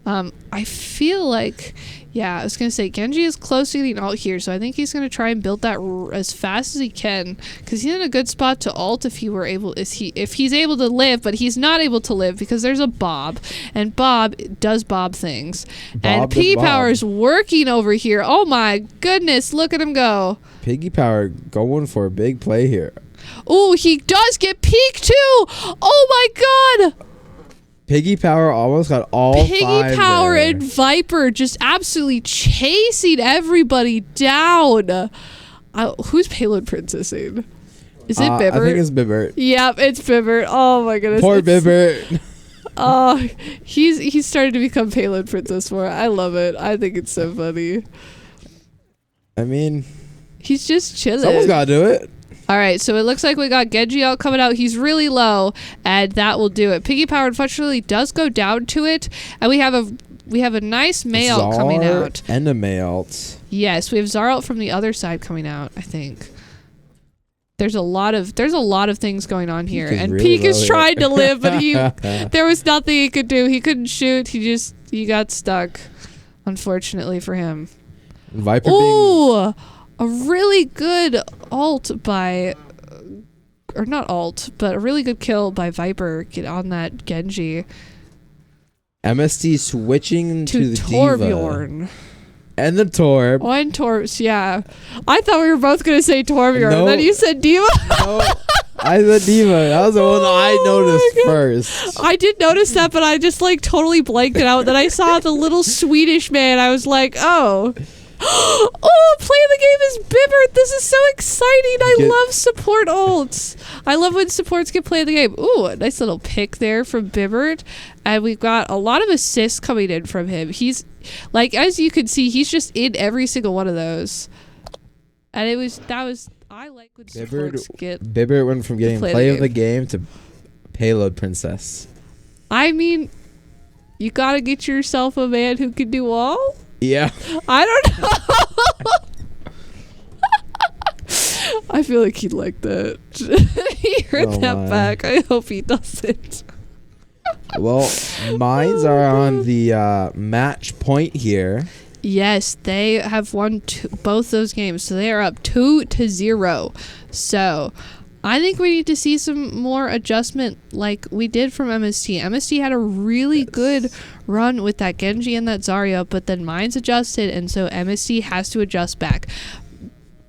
I feel like, I was going to say, Genji is close to getting ult here, so I think he's going to try and build that as fast as he can, because he's in a good spot to ult if he's able to live, but he's not able to live because there's a Bob, and Bob does Bob things. And Piggy Power is working over here. Oh my goodness, look at him go. Piggy Power going for a big play here. Oh, he does get peek too. Oh my god. Piggy Power almost got all Piggy 5 Power there. and Viper just absolutely chasing everybody down. Who's Payload Princessing? Is it Bibbert? I think it's Bibbert. Yep, it's Bibbert. Oh my goodness. Poor Bibbert. Oh, he's starting to become Payload Princess more. I love it. I think it's so funny. I mean, he's just chilling. Someone's got to do it. All right, so it looks like we got Genji out coming out. He's really low, and that will do it. Piggy Power unfortunately does go down to it, and we have a nice male coming out. And a male. Yes, we have Zaralt from the other side coming out, I think. There's a lot of things going on here, and really Peek is low trying to live, but there was nothing he could do. He couldn't shoot. He got stuck, unfortunately for him. Viper Ooh, a really good ult by, or not ult, but a really good kill by Viper. Get on that Genji. MST switching to the Torbjorn. Diva. And the Torb. One Torbs, yeah. I thought we were both going to say Torbjorn, No. and then you said Diva. No, I said Diva. That was the one I noticed first. I did notice that, but I just totally blanked it out. Then I saw the little Swedish man. I was like, oh. Oh, play of the game is Bibbert. This is so exciting. I love support ults. I love when supports get play of the game. Ooh, a nice little pick there from Bibbert. And we've got a lot of assists coming in from him. He's, as you can see, he's just in every single one of those. And I like when supports get Bibbert went from getting play of the game to Payload Princess. I mean, you gotta get yourself a man who can do all. Yeah. I don't know. I feel like he'd like that. He heard that back. I hope he doesn't. Well, mines are on the match point here. Yes, they have won both those games, so they are up 2-0. So I think we need to see some more adjustment like we did from MST. MST had a really good run with that Genji and that Zarya, but then Mines adjusted, and so MST has to adjust back.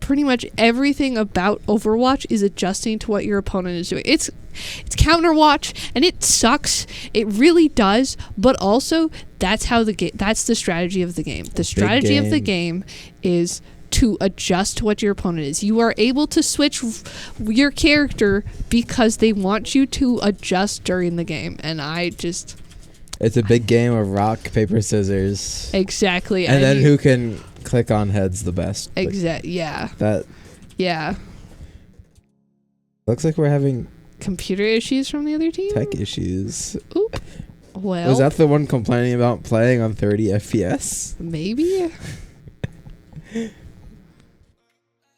Pretty much everything about Overwatch is adjusting to what your opponent is doing. It's Counterwatch, and it sucks. It really does, but also that's how that's the strategy of the game. The strategy of the game is to adjust to what your opponent is. You are able to switch your character because they want you to adjust during the game, and it's a big game of rock, paper, scissors. Exactly. And then who can click on heads the best. Yeah. Yeah. Yeah. Looks like we're having Computer issues from the other team? Tech issues. Oop. Well, Was that the one complaining about playing on 30 FPS? maybe.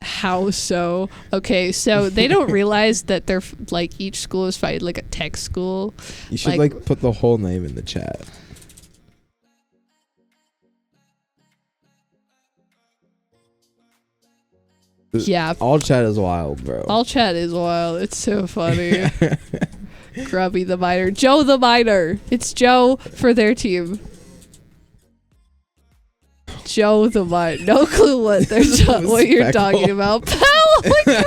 How so? Okay, so they don't realize that they're like each school is fighting like a tech school. You should like put the whole name in the chat. Yeah. All chat is wild, bro. All chat is wild. It's so funny. Grubby the Miner. Joe the Miner. It's Joe for their team. Joe the Miner. No clue what what you're talking about. Oh my god.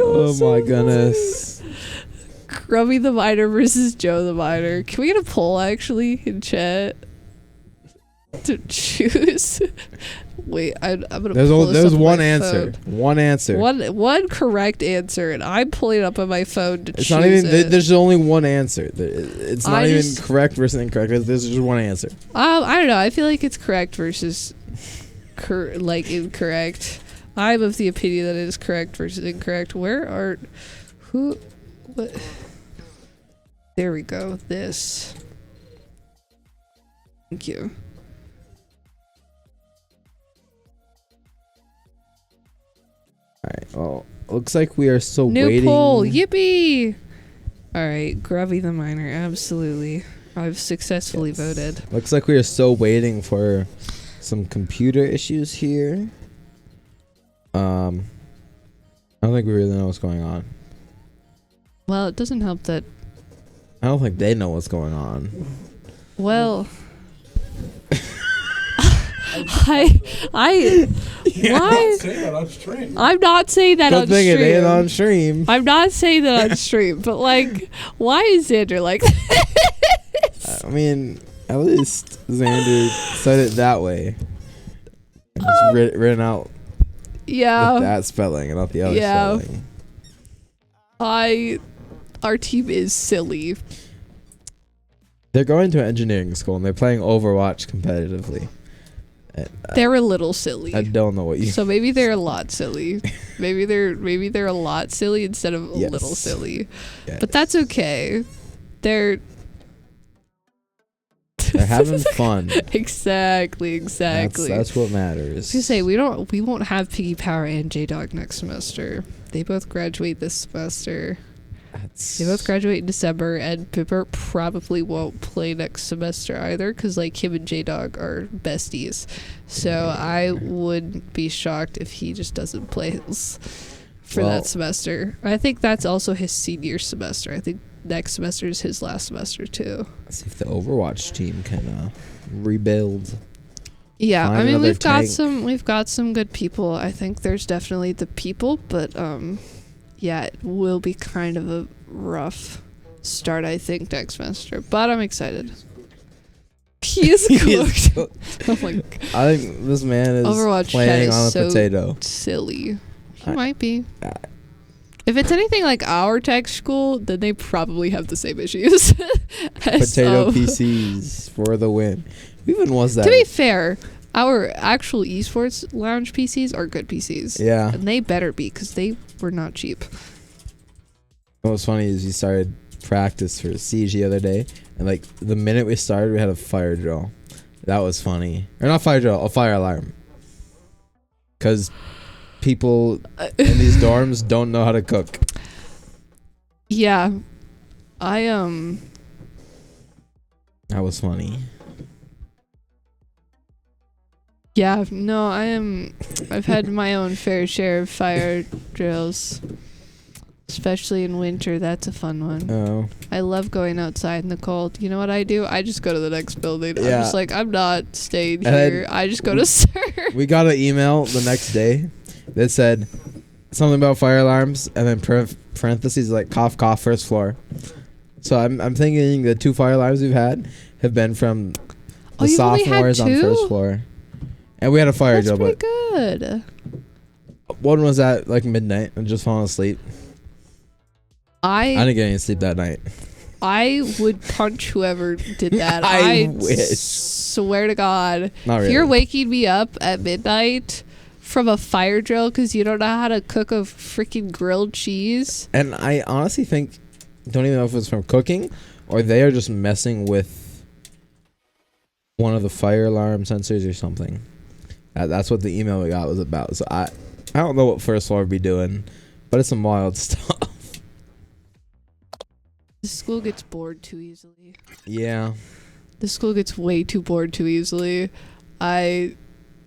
Oh my goodness. Grubby the Miner versus Joe the Miner. Can we get a poll actually in chat to choose? Wait, I'm gonna. There's one answer. One answer. One correct answer, and I'm pulling it up on my phone to It's choose not even. it. There's only one answer. It's not even just- correct versus incorrect. There's just one answer. I don't know. I feel like it's correct versus incorrect. I'm of the opinion that it is correct versus incorrect. What? There we go. This. Thank you. Alright, well, looks like we are still New waiting. poll. Yippee! Alright, Grubby the Miner. Absolutely. I've successfully Yes. voted. Looks like we are still waiting for some computer issues here. I don't think we really know what's going on. Well, it doesn't help that. I don't think they know what's going on. Well, I Not why? say that on stream. I'm not saying that Good on thing it ain't stream. on stream. I'm not saying that on stream, but like, why is Xander like this? I mean, at least Xander said it that way. It's written out Yeah, with that spelling and not the other Yeah. spelling. our team is silly. They're going to engineering school and they're playing Overwatch competitively. And They're a little silly. I don't know what you. So maybe they're a lot silly. maybe they're a lot silly instead of a Yes. little silly. Yes. But that's okay. They're having fun. exactly. That's what matters. To say we won't have Piggy Power and J Dog next semester. They both graduate this semester. They both graduate in December, and Pipper probably won't play next semester either, because like him and J Dog are besties. So I wouldn't be shocked if he just doesn't play his for Well- that semester. I think that's also his senior semester. I think next semester is his last semester too. Let's see if the Overwatch team can rebuild. Yeah, Find I mean another tank. we've got some good people. I think there's definitely the people, but yeah, it will be kind of a rough start, I think, next semester. But I'm excited. He is He is cooked. Oh my god. I think this man is Overwatch playing chat on a is so potato. silly. He I- might be. I- If it's anything like our tech school, then they probably have the same issues. Potato So- PCs for the win. Who even was that? To be fair, our actual esports lounge PCs are good PCs. Yeah. And they better be, because they were not cheap. What was funny is we started practice for Siege the other day, and like the minute we started, we had a fire drill. That was funny. Or not fire drill, a fire alarm. Because people in these dorms don't know how to cook. Yeah. That was funny. Yeah, no, I've had my own fair share of fire drills. Especially in winter, that's a fun one. Oh. I love going outside in the cold. You know what I do? I just go to the next building. I'm Yeah. just like, I'm not staying And then here. I just go to serve. We got an email the next day that said something about fire alarms, and then parentheses like cough cough first floor. So I'm thinking the 2 fire alarms we've had have been from the Oh, you've only had sophomores on 2? first floor, and we had a fire That's drill, pretty but good. one was at like midnight and just falling asleep. I I didn't get any sleep that night. would punch whoever did that. I wish. swear to God. Not If you're really. waking me up at midnight, from a fire drill because you don't know how to cook a freaking grilled cheese. And I honestly don't even know if it's from cooking or they are just messing with one of the fire alarm sensors or something. That's what the email we got was about. So I don't know what first floor would be doing, but it's some wild stuff. The school gets bored too easily. Yeah. The school gets way too bored too easily.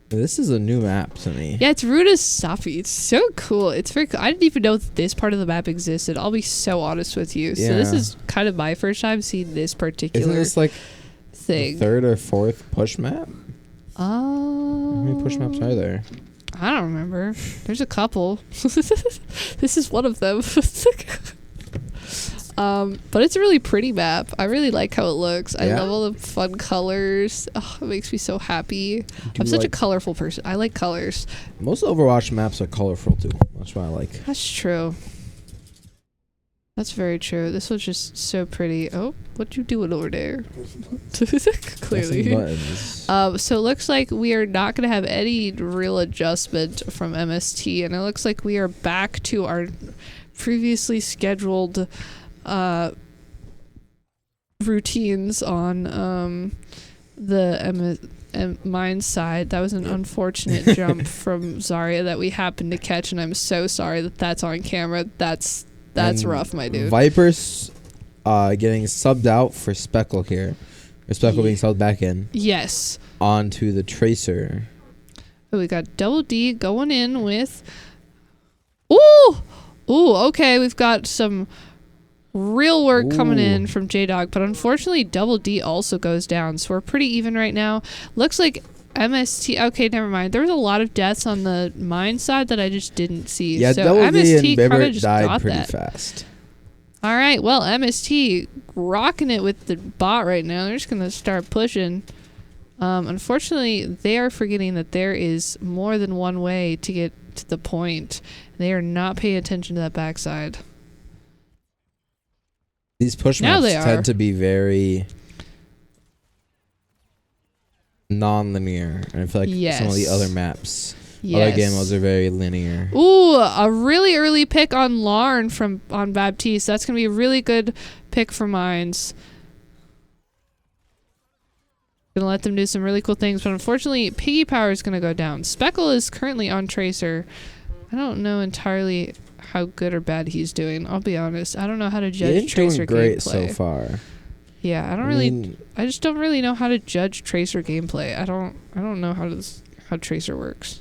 This is a new map to me. Yeah, it's Ruta Safi. It's so cool. It's very cool. I didn't even know that this part of the map existed. I'll be so honest with you. Yeah. So this is kind of my first time seeing this particular Isn't this like thing. the third or fourth push map? How many push maps are there? I don't remember. There's a couple. This is one of them. But it's a really pretty map. I really like how it looks. I love all the fun colors. Oh, it makes me so happy. I'm such a colorful person. I like colors. Most Overwatch maps are colorful too. That's what I like. That's true. That's very true. This one's just so pretty. Oh, what you doing over there? Clearly. So it looks like we are not going to have any real adjustment from MST, and it looks like we are back to our previously scheduled routines on the mine side. That was an unfortunate jump from Zarya that we happened to catch, and I'm so sorry that that's on camera. That's rough, my dude. Viper's getting subbed out for Speckle here. Or Speckle being subbed back in. Yes. Onto the Tracer. Oh, we got Double D going in with... Ooh! Ooh, okay. We've got some real work coming in from J-Dog, but unfortunately Double D also goes down, so we're pretty even right now. Looks like MST... Okay, never mind. There was a lot of deaths on the mine side that I just didn't see. Yeah, so Double MST D and kinda Bibbert just died got pretty that. fast. All right, well, MST rocking it with the bot right now. They're just going to start pushing. Unfortunately, they are forgetting that there is more than one way to get to the point. They are not paying attention to that backside. These push Now maps they are. tend to be very non-linear. And I feel like some of the other maps, other game modes are very linear. Ooh, a really early pick on Larn on Baptiste. That's going to be a really good pick for Mines. Gonna let them do some really cool things, but unfortunately Piggy Power is gonna go down. Speckle is currently on Tracer. I don't know entirely how good or bad he's doing. I'll be honest. I don't know how to judge Tracer doing great gameplay. so far. Yeah, I just don't really know how to judge Tracer gameplay. I don't know how Tracer works.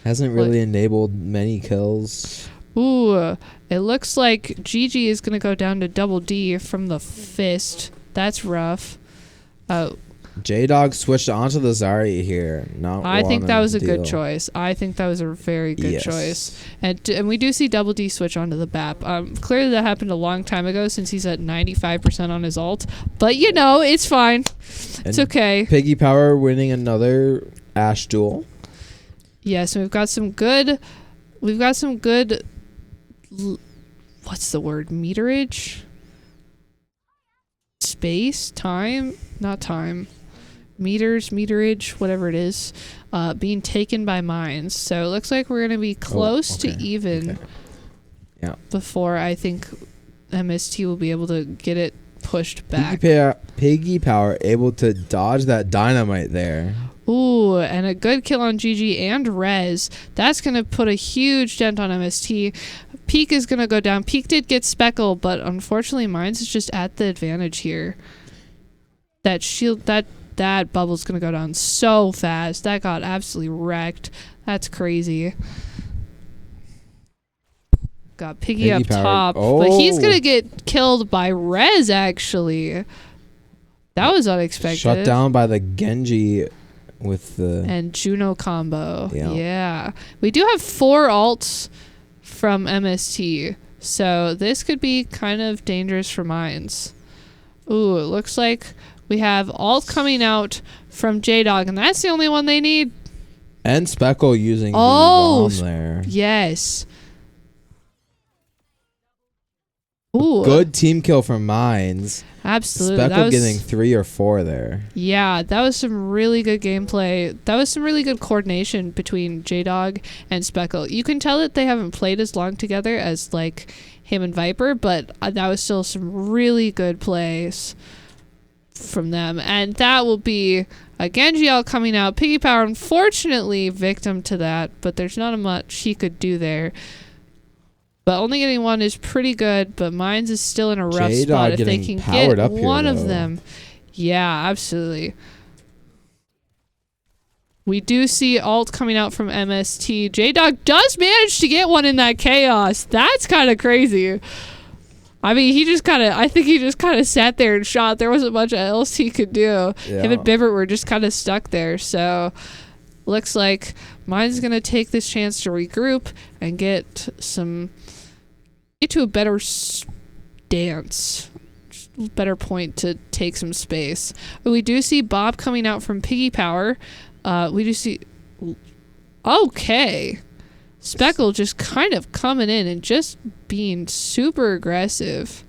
Hasn't really enabled many kills. Ooh, it looks like GG is gonna go down to Double D from the fist. That's rough. J-Dog switched onto the Zarya here. I think that was a good choice. I think that was a very good choice. And we do see Double D switch onto the BAP. Clearly that happened a long time ago since he's at 95% on his ult. But you know, it's fine. It's okay. Piggy Power winning another Ashe duel. Yes, we've got some good what's the word? Meterage? Space? Time? Not time. Meterage, whatever it is, being taken by mines. So it looks like we're going to be close to even before I think MST will be able to get it pushed back. Piggy Power able to dodge that dynamite there. Ooh, and a good kill on GG and Rez. That's going to put a huge dent on MST. Peak is going to go down. Peak did get Speckle, but unfortunately Mines is just at the advantage here. That shield, that bubble's going to go down so fast. That got absolutely wrecked. That's crazy. Got Piggy up top, but he's going to get killed by Rez, actually. That was unexpected. Shut down by the Genji with the... And Juno combo. Yeah. We do have 4 ults from MST, so this could be kind of dangerous for Mines. Ooh, it looks like we have ult coming out from J-Dog, and that's the only one they need. And Speckle using the bomb there. Yes. Ooh. Good team kill from Mines. Absolutely. Speckle getting 3 or 4 there. Yeah, that was some really good gameplay. That was some really good coordination between J-Dog and Speckle. You can tell that they haven't played as long together as like him and Viper, but that was still some really good plays from them. And that will be a Genji ult coming out. Piggy Power, unfortunately, victim to that, but there's not much he could do there. But only getting 1 is pretty good, but Mines is still in a rough spot. If they can get one of them. Yeah, absolutely. We do see ult coming out from MST. J-Dog does manage to get one in that chaos. That's kind of crazy. I mean, I think he just kind of sat there and shot. There wasn't much else he could do. Yeah. Him and Bibbert were just kind of stuck there. So, looks like Mine's going to take this chance to regroup and get to a better stance. Better point to take some space. But we do see Bob coming out from Piggy Power. We do see... Okay. Speckle just kind of coming in and just being super aggressive.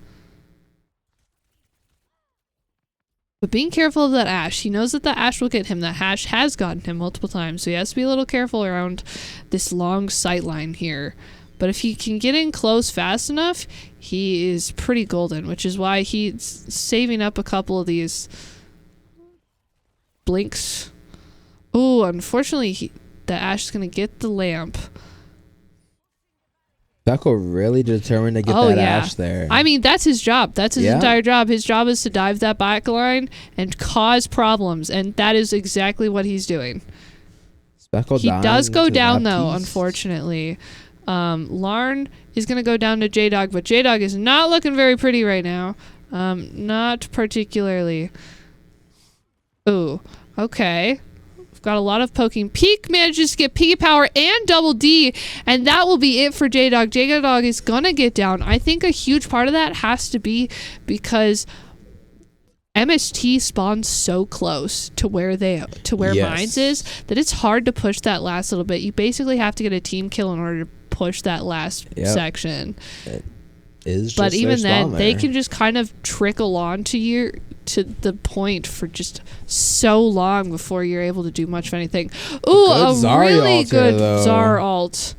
But being careful of that Ashe. He knows that the Ashe will get him. That Ashe has gotten him multiple times. So he has to be a little careful around this long sight line here. But if he can get in close fast enough, he is pretty golden. Which is why he's saving up a couple of these blinks. Oh, unfortunately, the Ashe is going to get the lamp. Speckle really determined to get that Ashe there. I mean, that's his job. That's his entire job. His job is to dive that back line and cause problems, and that is exactly what he's doing. Speckle he does go down, though, unfortunately. Larn is going to go down to J-Dog, but J-Dog is not looking very pretty right now. Not particularly. Ooh, okay. Got a lot of poking. Peak manages to get Piggy Power and Double D, and that will be it for J-Dog. J-Dog is gonna get down. I think a huge part of that has to be because MST spawns so close to where Mines is that it's hard to push that last little bit. You basically have to get a team kill in order to push that last section. It is just but even then, there. they can just kind of trickle on to the point for just so long before you're able to do much of anything. Ooh, a really good Zar ult.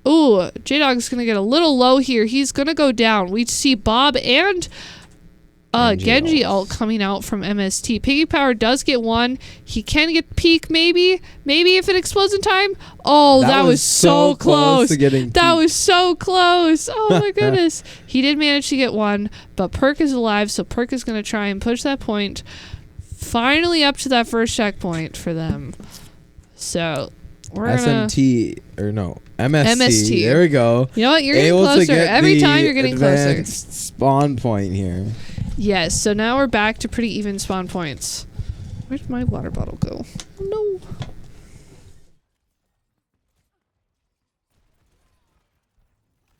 Ooh, J-Dog's going to get a little low here. He's going to go down. We see Bob and Genji ult coming out from MST. Piggy Power does get 1. He can get peak, maybe. Maybe if it explodes in time. Oh, that was so close. That was so close. Oh, my goodness. He did manage to get 1, but Perk is alive, so Perk is going to try and push that point finally up to that first checkpoint for them. So, we're MST. There we go. You know what? You're getting closer. Every time you're getting closer. Spawn point here. Yes, so now we're back to pretty even spawn points. Where'd my water bottle go? Oh, no.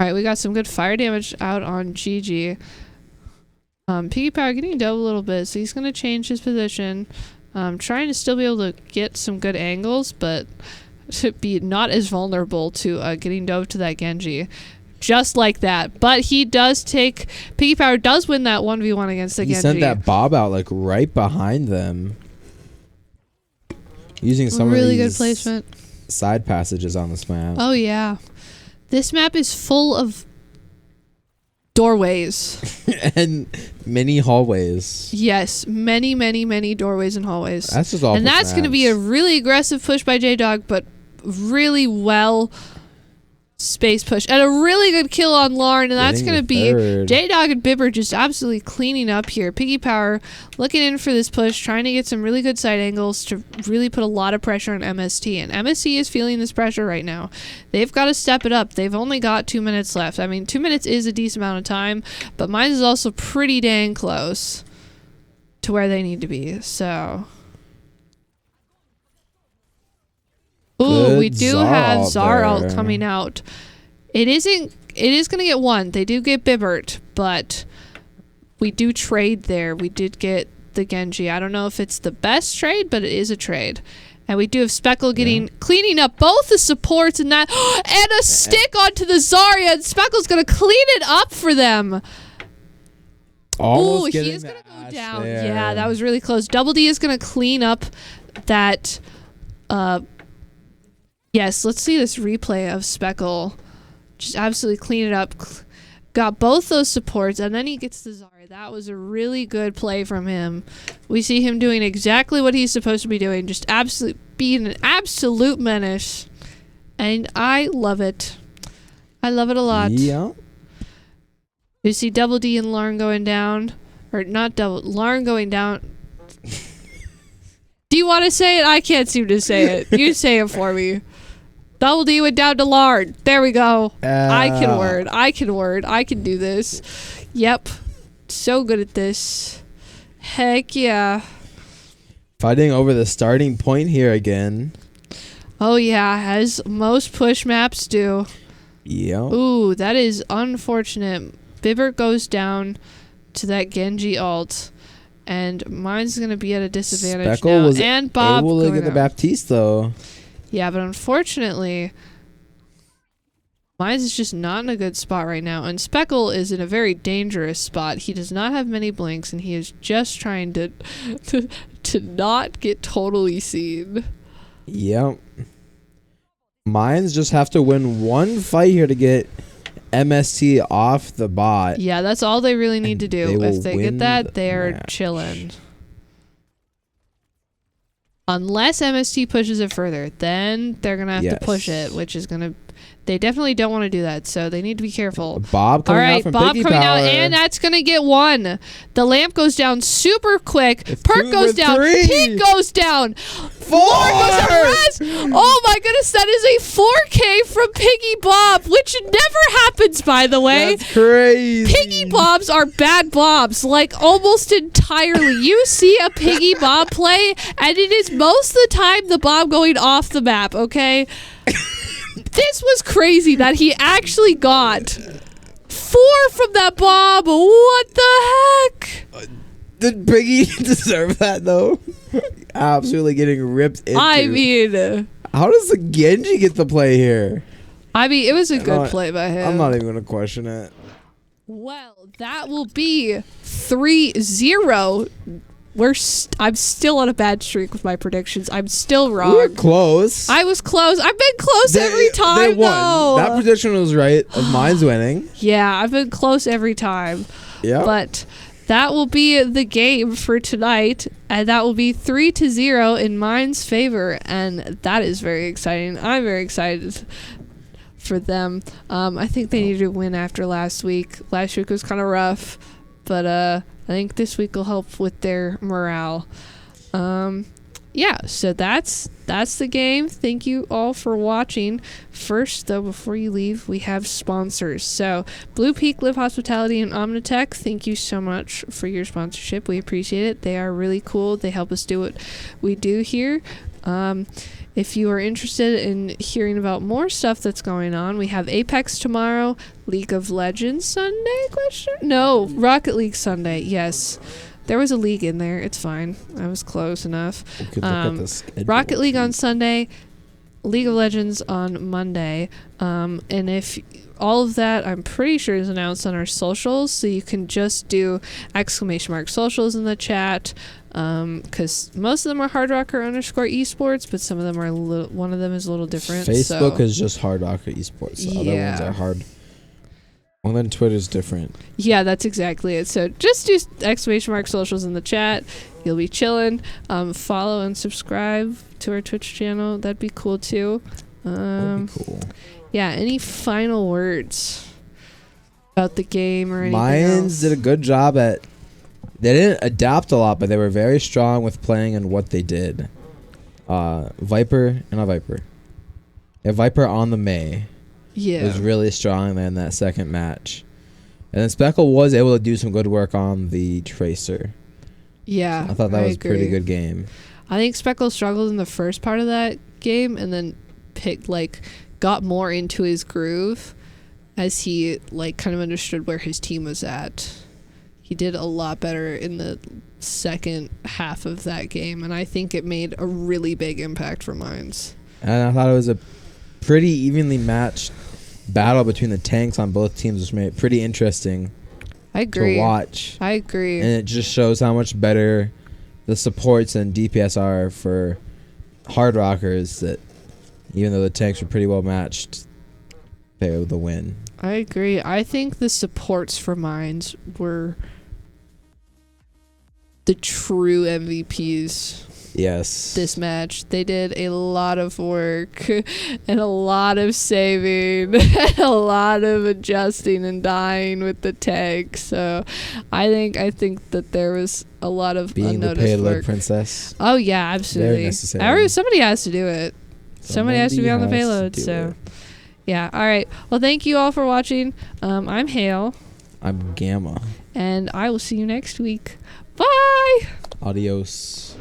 Alright, we got some good fire damage out on GG. Piggy Power getting dove a little bit, so he's going to change his position. Trying to still be able to get some good angles, but to be not as vulnerable to getting dove to that Genji. Just like that. But he does take... Piggy Power does win that 1v1 against the Genji. He sent that Bob out like right behind them. Using some really of these good placement. Side passages on this map. Oh, yeah. This map is full of doorways. And many hallways. Yes. Many, many, many doorways and hallways. That's just all. And that's going to be a really aggressive push by J-Dog, but really well... space push and a really good kill on Larn, and that's going to be J-Dog and Bibber just absolutely cleaning up here. Piggy Power looking in for this push, trying to get some really good side angles to really put a lot of pressure on MST, and MST is feeling this pressure right now. They've got to step it up. They've only got 2 minutes left. I mean, 2 minutes is a decent amount of time, but mine is also pretty dang close to where they need to be, so... Ooh, we do have Zar ult coming out. It is going to get 1. They do get Bibbert, but we do trade there. We did get the Genji. I don't know if it's the best trade, but it is a trade. And we do have Speckle cleaning up both the supports and that, and a stick onto the Zarya, and Speckle's going to clean it up for them. Almost Ooh, getting he is the going to go ash down. there. Yeah, that was really close. Double D is going to clean up that. Yes, let's see this replay of Speckle. Just absolutely clean it up. Got both those supports, and then he gets the Zarya. That was a really good play from him. We see him doing exactly what he's supposed to be doing, just being an absolute menace. And I love it. I love it a lot. Yeah. You see Double D and Lauren going down. Or not Lauren going down. Do you want to say it? I can't seem to say it. You say it for me. Double D went down to Lauren. There we go. I can word. I can do this. Yep. So good at this. Heck yeah. Fighting over the starting point here again. Oh yeah, as most push maps do. Yeah. Ooh, that is unfortunate. Bibbert goes down to that Genji ult, and mine's gonna be at a disadvantage Speckle now. was And Bob able to going get the down. Baptiste though. Yeah, but unfortunately, mine's is just not in a good spot right now. And Speckle is in a very dangerous spot. He does not have many blinks, and he is just trying to not get totally seen. Yep. Mines just have to win one fight here to get MST off the bot. Yeah, that's all they really need And to they do. will If they win get that, the they're match. chilling. Unless MST pushes it further, then they're going to have to push Yes. it, which is going to... They definitely don't want to do that, so they need to be careful. Bob All coming out right, from Bob Piggy coming Power. out, and that's going to get one. The lamp goes down super quick. It's Perk 2 goes for down. 3. Pete goes down. 4! Lauren goes down. Res. Oh my goodness, that is a 4K from Piggy Bob, which never happens, by the way. That's crazy. Piggy Bobs are bad Bobs, like almost entirely. You see a Piggy Bob play, and it is most of the time the Bob going off the map, okay? This was crazy that he actually got 4 from that Bob. What the heck? Did Piggy deserve that though? Absolutely getting ripped into. I mean, how does the Genji get the play here? it was a good not- play by him. I'm not even gonna question it. Well, that will be 3-0. I'm still on a bad streak with my predictions. I'm still We were wrong. close. I was close. I've been close every time. They won. Though. That prediction was right. Of mine's winning. Yeah, I've been close every time. Yeah. But that will be the game for tonight, and that will be 3-0 in mine's favor, and that is very exciting. I'm very excited for them. I think they need to win after last week. Last week was kind of rough, but I think this week will help with their morale. Yeah, so that's the game. Thank you all for watching. First, though, before you leave, we have sponsors. So, Blue Peak, Live Hospitality, and Omnitech, thank you so much for your sponsorship. We appreciate it. They are really cool. They help us do what we do here. If you are interested in hearing about more stuff that's going on, we have Apex tomorrow, League of Legends Sunday, No, Rocket League Sunday, yes. There was a league in there. It's fine. I was close enough. We could look at the schedule. Rocket League on Sunday, League of Legends on Monday. And if all of that, I'm pretty sure, is announced on our socials, so you can just do !socials in the chat. Because most of them are hardrocker_esports, but some of them are one of them is a little different. Facebook so. is just Hard Rocker Esports. The other ones Yeah. are hard. Well, then Twitter's different. Yeah, that's exactly it. So just do !socials in the chat. You'll be chilling. Follow and subscribe to our Twitch channel. That'd be cool too. That'd be cool. Yeah, any final words about the game or anything Mines else? did a good job at. They didn't adapt a lot, but they were very strong with playing and what they did. Viper and a Viper. A Viper on the May. Yeah. Was really strong in that second match. And then Speckle was able to do some good work on the Tracer. Yeah. I thought that was a pretty agree. good game. I think Speckle struggled in the first part of that game and then got more into his groove as he kind of understood where his team was at. He did a lot better in the second half of that game, and I think it made a really big impact for Mines. And I thought it was a pretty evenly matched battle between the tanks on both teams, which made it pretty interesting. I agree. to watch. I agree. And it just shows how much better the supports and DPS are for hard rockers, that even though the tanks were pretty well matched, they were the win. I agree. I think the supports for mines were the true MVPs Yes. this match. They did a lot of work and a lot of saving and a lot of adjusting and dying with the tank. So I think that there was a lot of Being the unnoticed payload work. princess. Oh yeah, absolutely. necessary. Somebody has to do it. Somebody has to be on the has to payload. do So it. yeah. All right. Well, thank you all for watching. I'm Hale, I'm Gamma. and I will see you next week. Bye. Adios.